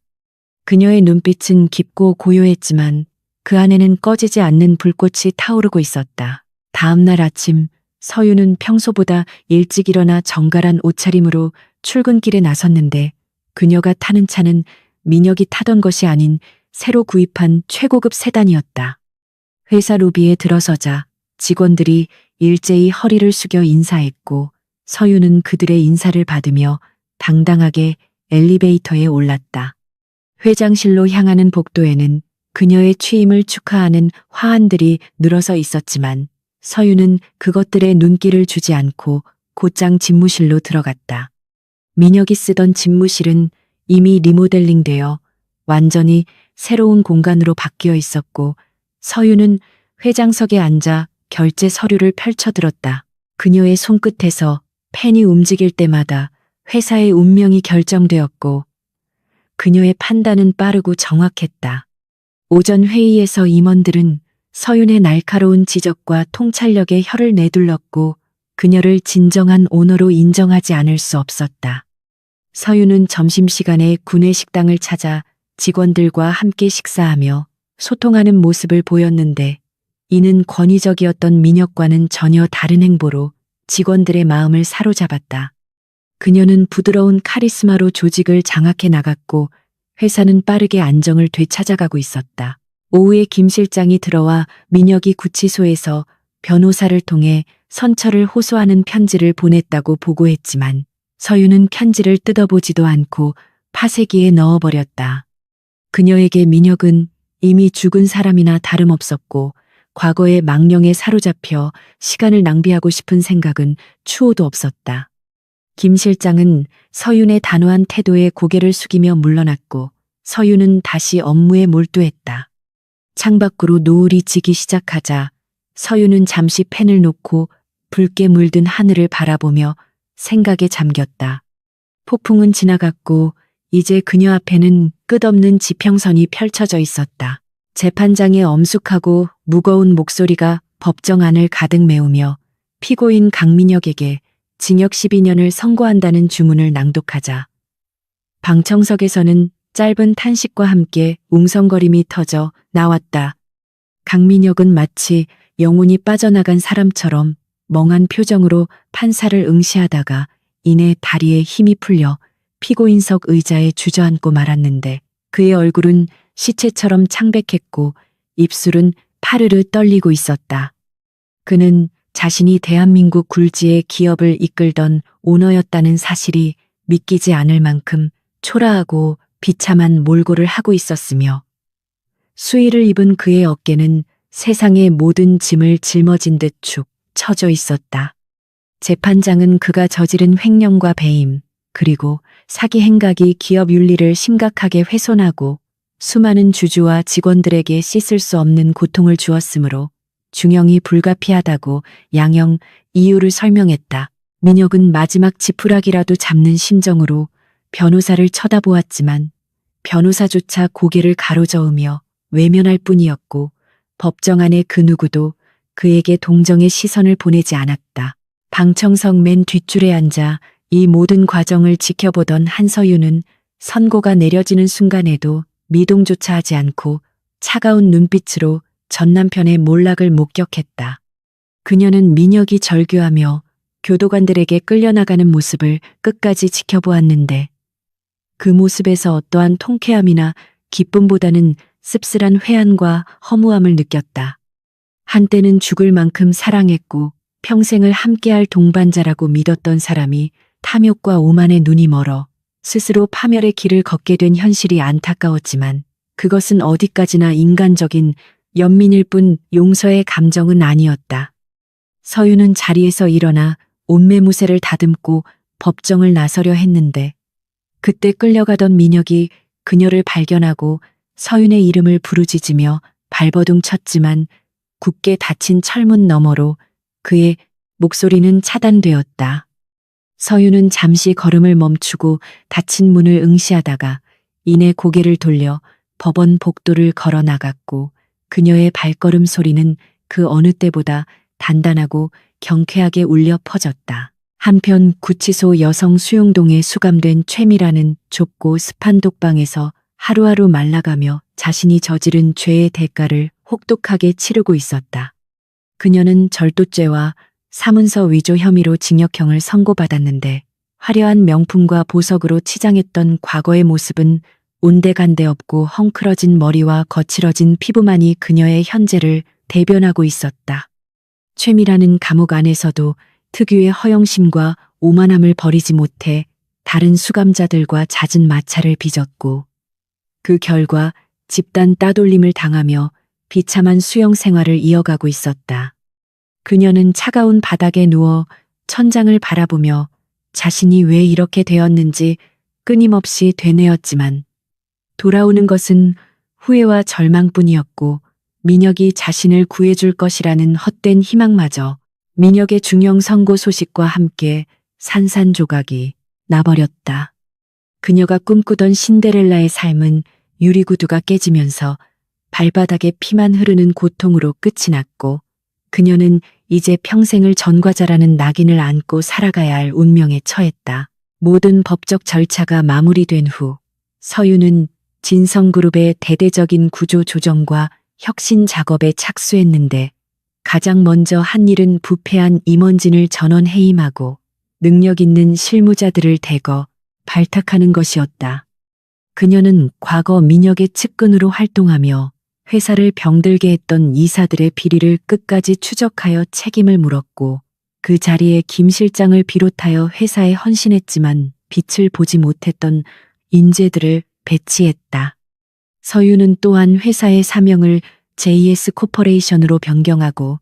그녀의 눈빛은 깊고 고요했지만 그 안에는 꺼지지 않는 불꽃이 타오르고 있었다. 다음 날 아침 서윤은 평소보다 일찍 일어나 정갈한 옷차림으로 출근길에 나섰는데 그녀가 타는 차는 민혁이 타던 것이 아닌 새로 구입한 최고급 세단이었다. 회사 로비에 들어서자 직원들이 일제히 허리를 숙여 인사했고 서윤은 그들의 인사를 받으며 당당하게 엘리베이터에 올랐다. 회장실로 향하는 복도에는 그녀의 취임을 축하하는 화환들이 늘어서 있었지만 서유는 그것들에 눈길을 주지 않고 곧장 집무실로 들어갔다. 민혁이 쓰던 집무실은 이미 리모델링되어 완전히 새로운 공간으로 바뀌어 있었고 서유는 회장석에 앉아 결제 서류를 펼쳐들었다. 그녀의 손끝에서 펜이 움직일 때마다 회사의 운명이 결정되었고 그녀의 판단은 빠르고 정확했다. 오전 회의에서 임원들은 서윤의 날카로운 지적과 통찰력에 혀를 내둘렀고 그녀를 진정한 오너로 인정하지 않을 수 없었다. 서윤은 점심시간에 구내 식당을 찾아 직원들과 함께 식사하며 소통하는 모습을 보였는데 이는 권위적이었던 민혁과는 전혀 다른 행보로 직원들의 마음을 사로잡았다. 그녀는 부드러운 카리스마로 조직을 장악해 나갔고 회사는 빠르게 안정을 되찾아가고 있었다. 오후에 김 실장이 들어와 민혁이 구치소에서 변호사를 통해 선처를 호소하는 편지를 보냈다고 보고했지만 서유는 편지를 뜯어보지도 않고 파쇄기에 넣어버렸다. 그녀에게 민혁은 이미 죽은 사람이나 다름없었고 과거의 망령에 사로잡혀 시간을 낭비하고 싶은 생각은 추호도 없었다. 김 실장은 서윤의 단호한 태도에 고개를 숙이며 물러났고 서윤은 다시 업무에 몰두했다. 창밖으로 노을이 지기 시작하자 서윤은 잠시 펜을 놓고 붉게 물든 하늘을 바라보며 생각에 잠겼다. 폭풍은 지나갔고 이제 그녀 앞에는 끝없는 지평선이 펼쳐져 있었다. 재판장의 엄숙하고 무거운 목소리가 법정 안을 가득 메우며 피고인 강민혁에게 징역 12년을 선고한다는 주문을 낭독하자 방청석에서는 짧은 탄식과 함께 웅성거림이 터져 나왔다. 강민혁은 마치 영혼이 빠져나간 사람처럼 멍한 표정으로 판사를 응시하다가 이내 다리에 힘이 풀려 피고인석 의자에 주저앉고 말았는데 그의 얼굴은 시체처럼 창백했고 입술은 파르르 떨리고 있었다. 그는 자신이 대한민국 굴지의 기업을 이끌던 오너였다는 사실이 믿기지 않을 만큼 초라하고 비참한 몰골을 하고 있었으며 수의를 입은 그의 어깨는 세상의 모든 짐을 짊어진 듯 축 처져 있었다. 재판장은 그가 저지른 횡령과 배임, 그리고 사기 행각이 기업 윤리를 심각하게 훼손하고 수많은 주주와 직원들에게 씻을 수 없는 고통을 주었으므로 중형이 불가피하다고 양형 이유를 설명했다. 민혁은 마지막 지푸라기라도 잡는 심정으로 변호사를 쳐다보았지만 변호사조차 고개를 가로저으며 외면할 뿐이었고 법정 안의 그 누구도 그에게 동정의 시선을 보내지 않았다. 방청석 맨 뒷줄에 앉아 이 모든 과정을 지켜보던 한서윤은 선고가 내려지는 순간에도 미동조차 하지 않고 차가운 눈빛으로 전 남편의 몰락을 목격했다. 그녀는 민혁이 절규하며 교도관들에게 끌려나가는 모습을 끝까지 지켜보았는데 그 모습에서 어떠한 통쾌함이나 기쁨보다는 씁쓸한 회한과 허무함을 느꼈다. 한때는 죽을 만큼 사랑했고 평생을 함께할 동반자라고 믿었던 사람이 탐욕과 오만에 눈이 멀어 스스로 파멸의 길을 걷게 된 현실이 안타까웠지만 그것은 어디까지나 인간적인 연민일 뿐 용서의 감정은 아니었다. 서유는 자리에서 일어나 옷매무새를 다듬고 법정을 나서려 했는데 그때 끌려가던 민혁이 그녀를 발견하고 서윤의 이름을 부르짖으며 발버둥 쳤지만 굳게 닫힌 철문 너머로 그의 목소리는 차단되었다. 서윤은 잠시 걸음을 멈추고 닫힌 문을 응시하다가 이내 고개를 돌려 법원 복도를 걸어 나갔고 그녀의 발걸음 소리는 그 어느 때보다 단단하고 경쾌하게 울려 퍼졌다. 한편 구치소 여성 수용동에 수감된 최미라는 좁고 습한 독방에서 하루하루 말라가며 자신이 저지른 죄의 대가를 혹독하게 치르고 있었다. 그녀는 절도죄와 사문서 위조 혐의로 징역형을 선고받았는데 화려한 명품과 보석으로 치장했던 과거의 모습은 온데간데 없고 헝클어진 머리와 거칠어진 피부만이 그녀의 현재를 대변하고 있었다. 최미라는 감옥 안에서도 특유의 허영심과 오만함을 버리지 못해 다른 수감자들과 잦은 마찰을 빚었고 그 결과 집단 따돌림을 당하며 비참한 수용 생활을 이어가고 있었다. 그녀는 차가운 바닥에 누워 천장을 바라보며 자신이 왜 이렇게 되었는지 끊임없이 되뇌었지만 돌아오는 것은 후회와 절망뿐이었고 민혁이 자신을 구해줄 것이라는 헛된 희망마저 민혁의 중형 선고 소식과 함께 산산조각이 나버렸다. 그녀가 꿈꾸던 신데렐라의 삶은 유리구두가 깨지면서 발바닥에 피만 흐르는 고통으로 끝이 났고 그녀는 이제 평생을 전과자라는 낙인을 안고 살아가야 할 운명에 처했다. 모든 법적 절차가 마무리된 후 서유는 진성그룹의 대대적인 구조 조정과 혁신 작업에 착수했는데 가장 먼저 한 일은 부패한 임원진을 전원 해임하고 능력 있는 실무자들을 대거 발탁하는 것이었다. 그녀는 과거 민혁의 측근으로 활동하며 회사를 병들게 했던 이사들의 비리를 끝까지 추적하여 책임을 물었고 그 자리에 김 실장을 비롯하여 회사에 헌신했지만 빛을 보지 못했던 인재들을 배치했다. 서유는 또한 회사의 사명을 JS 코퍼레이션으로 변경하고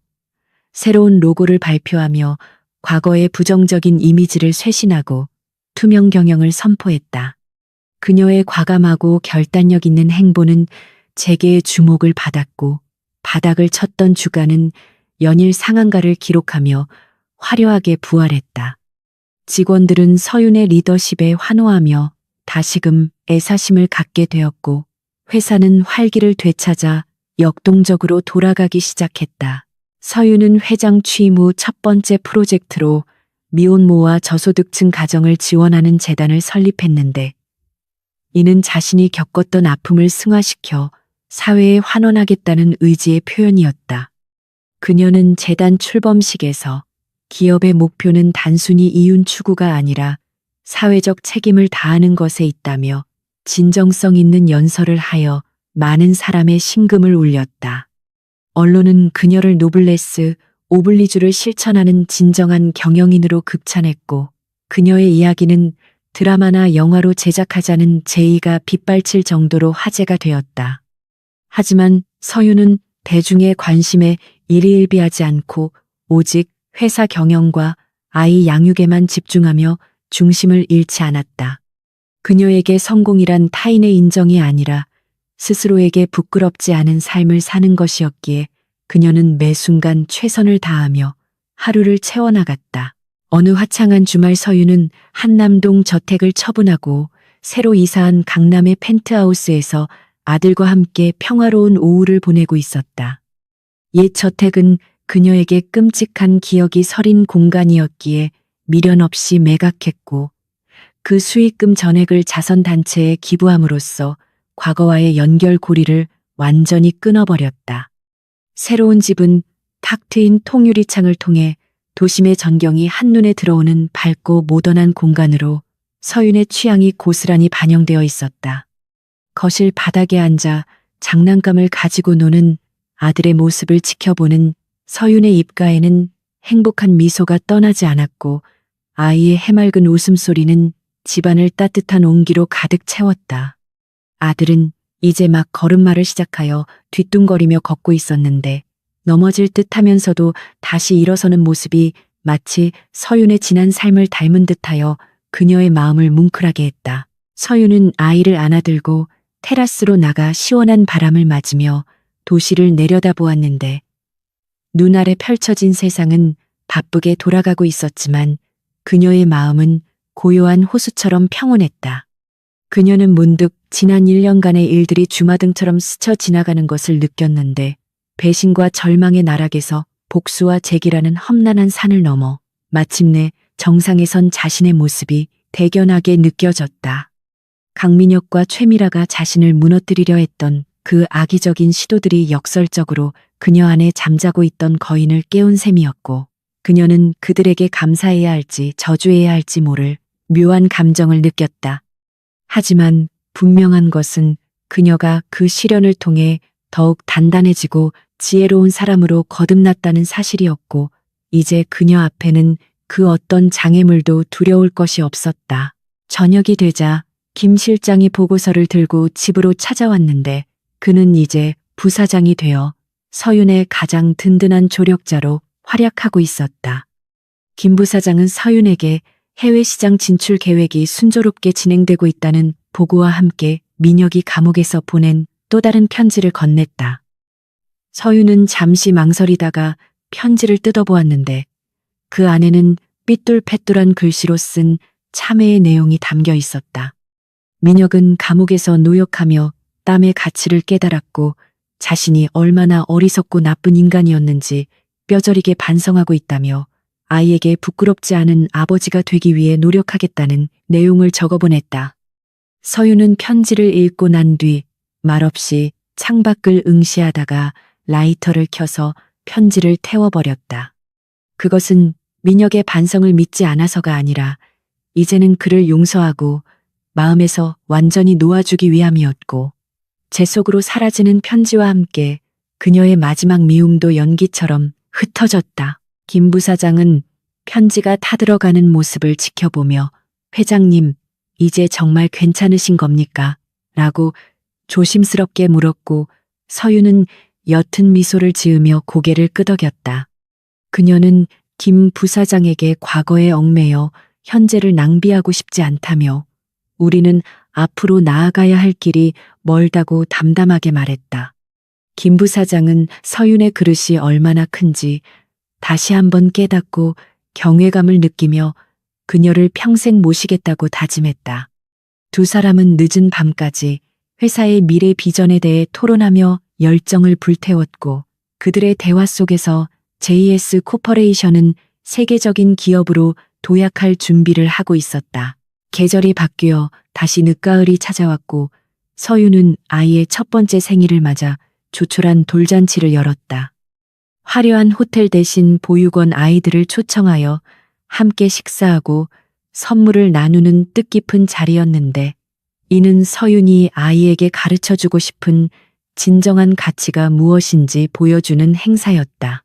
새로운 로고를 발표하며 과거의 부정적인 이미지를 쇄신하고 투명 경영을 선포했다. 그녀의 과감하고 결단력 있는 행보는 재계의 주목을 받았고 바닥을 쳤던 주가는 연일 상한가를 기록하며 화려하게 부활했다. 직원들은 서윤의 리더십에 환호하며 다시금 애사심을 갖게 되었고 회사는 활기를 되찾아 역동적으로 돌아가기 시작했다. 서윤은 회장 취임 후 첫 번째 프로젝트로 미혼모와 저소득층 가정을 지원하는 재단을 설립했는데 이는 자신이 겪었던 아픔을 승화시켜 사회에 환원하겠다는 의지의 표현이었다. 그녀는 재단 출범식에서 기업의 목표는 단순히 이윤 추구가 아니라 사회적 책임을 다하는 것에 있다며 진정성 있는 연설을 하여 많은 사람의 심금을 울렸다. 언론은 그녀를 노블레스 오블리주를 실천하는 진정한 경영인으로 극찬했고 그녀의 이야기는 드라마나 영화로 제작하자는 제의가 빗발칠 정도로 화제가 되었다. 하지만 서유는 대중의 관심에 일희일비하지 않고 오직 회사 경영과 아이 양육에만 집중하며 중심을 잃지 않았다. 그녀에게 성공이란 타인의 인정이 아니라 스스로에게 부끄럽지 않은 삶을 사는 것이었기에 그녀는 매 순간 최선을 다하며 하루를 채워나갔다. 어느 화창한 주말 서유는 한남동 저택을 처분하고 새로 이사한 강남의 펜트하우스에서 아들과 함께 평화로운 오후를 보내고 있었다. 옛 저택은 그녀에게 끔찍한 기억이 서린 공간이었기에 미련 없이 매각했고 그 수익금 전액을 자선단체에 기부함으로써 과거와의 연결고리를 완전히 끊어버렸다. 새로운 집은 탁 트인 통유리창을 통해 도심의 전경이 한눈에 들어오는 밝고 모던한 공간으로 서윤의 취향이 고스란히 반영되어 있었다. 거실 바닥에 앉아 장난감을 가지고 노는 아들의 모습을 지켜보는 서윤의 입가에는 행복한 미소가 떠나지 않았고 아이의 해맑은 웃음소리는 집안을 따뜻한 온기로 가득 채웠다. 아들은 이제 막 걸음마를 시작하여 뒤뚱거리며 걷고 있었는데 넘어질 듯 하면서도 다시 일어서는 모습이 마치 서윤의 지난 삶을 닮은 듯하여 그녀의 마음을 뭉클하게 했다. 서윤은 아이를 안아들고 테라스로 나가 시원한 바람을 맞으며 도시를 내려다보았는데 눈 아래 펼쳐진 세상은 바쁘게 돌아가고 있었지만 그녀의 마음은 고요한 호수처럼 평온했다. 그녀는 문득 지난 1년간의 일들이 주마등처럼 스쳐 지나가는 것을 느꼈는데 배신과 절망의 나락에서 복수와 재기라는 험난한 산을 넘어 마침내 정상에 선 자신의 모습이 대견하게 느껴졌다. 강민혁과 최미라가 자신을 무너뜨리려 했던 그 악의적인 시도들이 역설적으로 그녀 안에 잠자고 있던 거인을 깨운 셈이었고 그녀는 그들에게 감사해야 할지 저주해야 할지 모를 묘한 감정을 느꼈다. 하지만 분명한 것은 그녀가 그 시련을 통해 더욱 단단해지고 지혜로운 사람으로 거듭났다는 사실이었고 이제 그녀 앞에는 그 어떤 장애물도 두려울 것이 없었다. 저녁이 되자 김 실장이 보고서를 들고 집으로 찾아왔는데 그는 이제 부사장이 되어 서윤의 가장 든든한 조력자로 활약하고 있었다. 김 부사장은 서윤에게 해외 시장 진출 계획이 순조롭게 진행되고 있다는 보고와 함께 민혁이 감옥에서 보낸 또 다른 편지를 건넸다. 서윤은 잠시 망설이다가 편지를 뜯어보았는데 그 안에는 삐뚤빼뚤한 글씨로 쓴 참회의 내용이 담겨 있었다. 민혁은 감옥에서 노역하며 땀의 가치를 깨달았고 자신이 얼마나 어리석고 나쁜 인간이었는지 뼈저리게 반성하고 있다며 아이에게 부끄럽지 않은 아버지가 되기 위해 노력하겠다는 내용을 적어보냈다. 서윤은 편지를 읽고 난 뒤 말없이 창밖을 응시하다가 라이터를 켜서 편지를 태워버렸다. 그것은 민혁의 반성을 믿지 않아서가 아니라 이제는 그를 용서하고 마음에서 완전히 놓아주기 위함이었고 제 속으로 사라지는 편지와 함께 그녀의 마지막 미움도 연기처럼 흩어졌다. 김 부사장은 편지가 타들어가는 모습을 지켜보며 회장님, 이제 정말 괜찮으신 겁니까? 라고 조심스럽게 물었고 서윤은 옅은 미소를 지으며 고개를 끄덕였다. 그녀는 김 부사장에게 과거에 얽매여 현재를 낭비하고 싶지 않다며 우리는 앞으로 나아가야 할 길이 멀다고 담담하게 말했다. 김 부사장은 서윤의 그릇이 얼마나 큰지 다시 한번 깨닫고 경외감을 느끼며 그녀를 평생 모시겠다고 다짐했다. 두 사람은 늦은 밤까지 회사의 미래 비전에 대해 토론하며 열정을 불태웠고 그들의 대화 속에서 JS 코퍼레이션은 세계적인 기업으로 도약할 준비를 하고 있었다. 계절이 바뀌어 다시 늦가을이 찾아왔고 서윤은 아이의 첫 번째 생일을 맞아 조촐한 돌잔치를 열었다. 화려한 호텔 대신 보육원 아이들을 초청하여 함께 식사하고 선물을 나누는 뜻깊은 자리였는데 이는 서윤이 아이에게 가르쳐주고 싶은 진정한 가치가 무엇인지 보여주는 행사였다.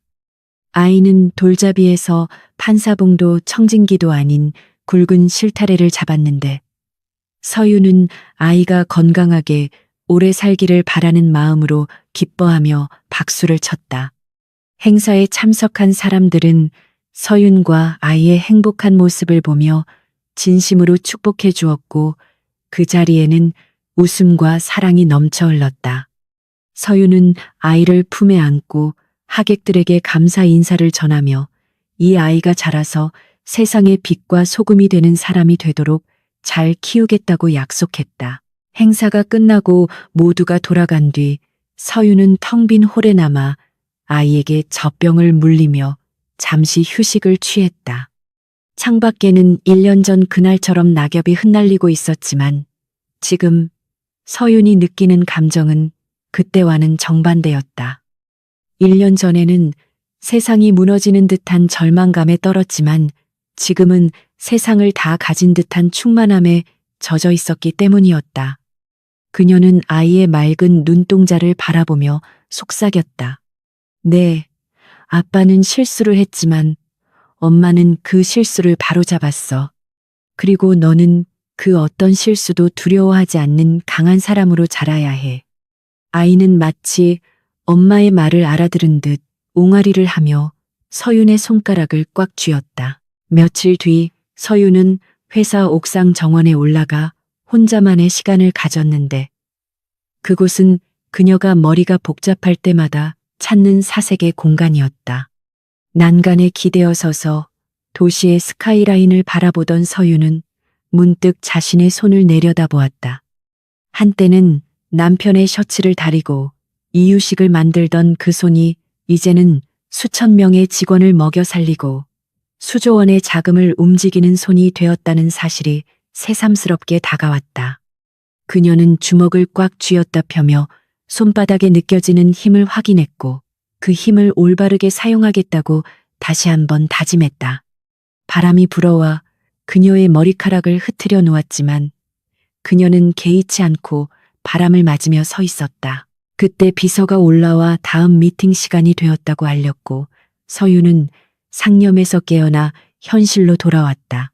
아이는 돌잡이에서 판사봉도 청진기도 아닌 굵은 실타래를 잡았는데 서윤은 아이가 건강하게 오래 살기를 바라는 마음으로 기뻐하며 박수를 쳤다. 행사에 참석한 사람들은 서윤과 아이의 행복한 모습을 보며 진심으로 축복해 주었고 그 자리에는 웃음과 사랑이 넘쳐 흘렀다. 서윤은 아이를 품에 안고 하객들에게 감사 인사를 전하며 이 아이가 자라서 세상의 빛과 소금이 되는 사람이 되도록 잘 키우겠다고 약속했다. 행사가 끝나고 모두가 돌아간 뒤 서윤은 텅 빈 홀에 남아 아이에게 젖병을 물리며 잠시 휴식을 취했다. 창밖에는 1년 전 그날처럼 낙엽이 흩날리고 있었지만 지금 서윤이 느끼는 감정은 그때와는 정반대였다. 1년 전에는 세상이 무너지는 듯한 절망감에 떨었지만 지금은 세상을 다 가진 듯한 충만함에 젖어 있었기 때문이었다. 그녀는 아이의 맑은 눈동자를 바라보며 속삭였다. 네, 아빠는 실수를 했지만 엄마는 그 실수를 바로잡았어. 그리고 너는 그 어떤 실수도 두려워하지 않는 강한 사람으로 자라야 해. 아이는 마치 엄마의 말을 알아들은 듯 옹알이를 하며 서윤의 손가락을 꽉 쥐었다. 며칠 뒤 서윤은 회사 옥상 정원에 올라가 혼자만의 시간을 가졌는데 그곳은 그녀가 머리가 복잡할 때마다 찾는 사색의 공간이었다. 난간에 기대어 서서 도시의 스카이라인을 바라보던 서윤은 문득 자신의 손을 내려다보았다. 한때는 남편의 셔츠를 다리고 이유식을 만들던 그 손이 이제는 수천 명의 직원을 먹여 살리고 수조 원의 자금을 움직이는 손이 되었다는 사실이 새삼스럽게 다가왔다. 그녀는 주먹을 꽉 쥐었다 펴며 손바닥에 느껴지는 힘을 확인했고 그 힘을 올바르게 사용하겠다고 다시 한번 다짐했다. 바람이 불어와 그녀의 머리카락을 흩트려 놓았지만 그녀는 개의치 않고 바람을 맞으며 서 있었다. 그때 비서가 올라와 다음 미팅 시간이 되었다고 알렸고 서윤은 상념에서 깨어나 현실로 돌아왔다.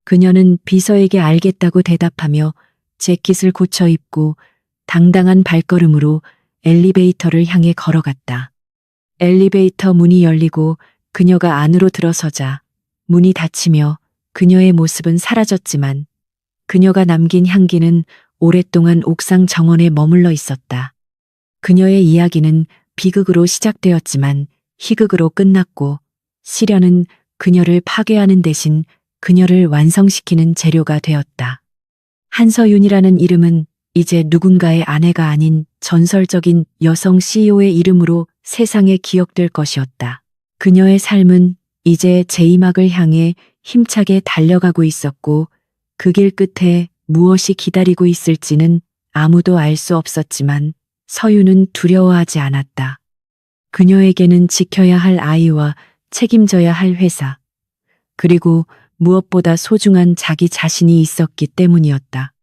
그녀는 비서에게 알겠다고 대답하며 재킷을 고쳐 입고 당당한 발걸음으로 엘리베이터를 향해 걸어갔다. 엘리베이터 문이 열리고 그녀가 안으로 들어서자 문이 닫히며 그녀의 모습은 사라졌지만 그녀가 남긴 향기는 오랫동안 옥상 정원에 머물러 있었다. 그녀의 이야기는 비극으로 시작되었지만 희극으로 끝났고 시련은 그녀를 파괴하는 대신 그녀를 완성시키는 재료가 되었다. 한서윤이라는 이름은 이제 누군가의 아내가 아닌 전설적인 여성 CEO의 이름으로 세상에 기억될 것이었다. 그녀의 삶은 이제 제2막을 향해 힘차게 달려가고 있었고 그 길 끝에 무엇이 기다리고 있을지는 아무도 알 수 없었지만 서윤은 두려워하지 않았다. 그녀에게는 지켜야 할 아이와 책임져야 할 회사, 그리고 무엇보다 소중한 자기 자신이 있었기 때문이었다.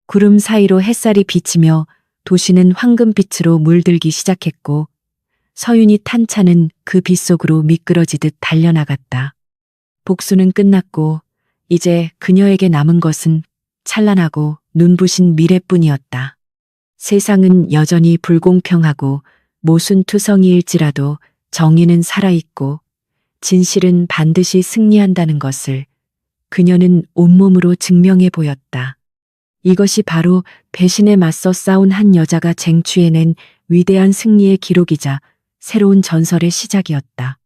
구름 사이로 햇살이 비치며 도시는 황금빛으로 물들기 시작했고 서윤이 탄 차는 그 빛 속으로 미끄러지듯 달려나갔다. 복수는 끝났고 이제 그녀에게 남은 것은 찬란하고 눈부신 미래뿐이었다. 세상은 여전히 불공평하고 모순투성이일지라도 정의는 살아있고 진실은 반드시 승리한다는 것을 그녀는 온몸으로 증명해 보였다. 이것이 바로 배신에 맞서 싸운 한 여자가 쟁취해낸 위대한 승리의 기록이자 새로운 전설의 시작이었다.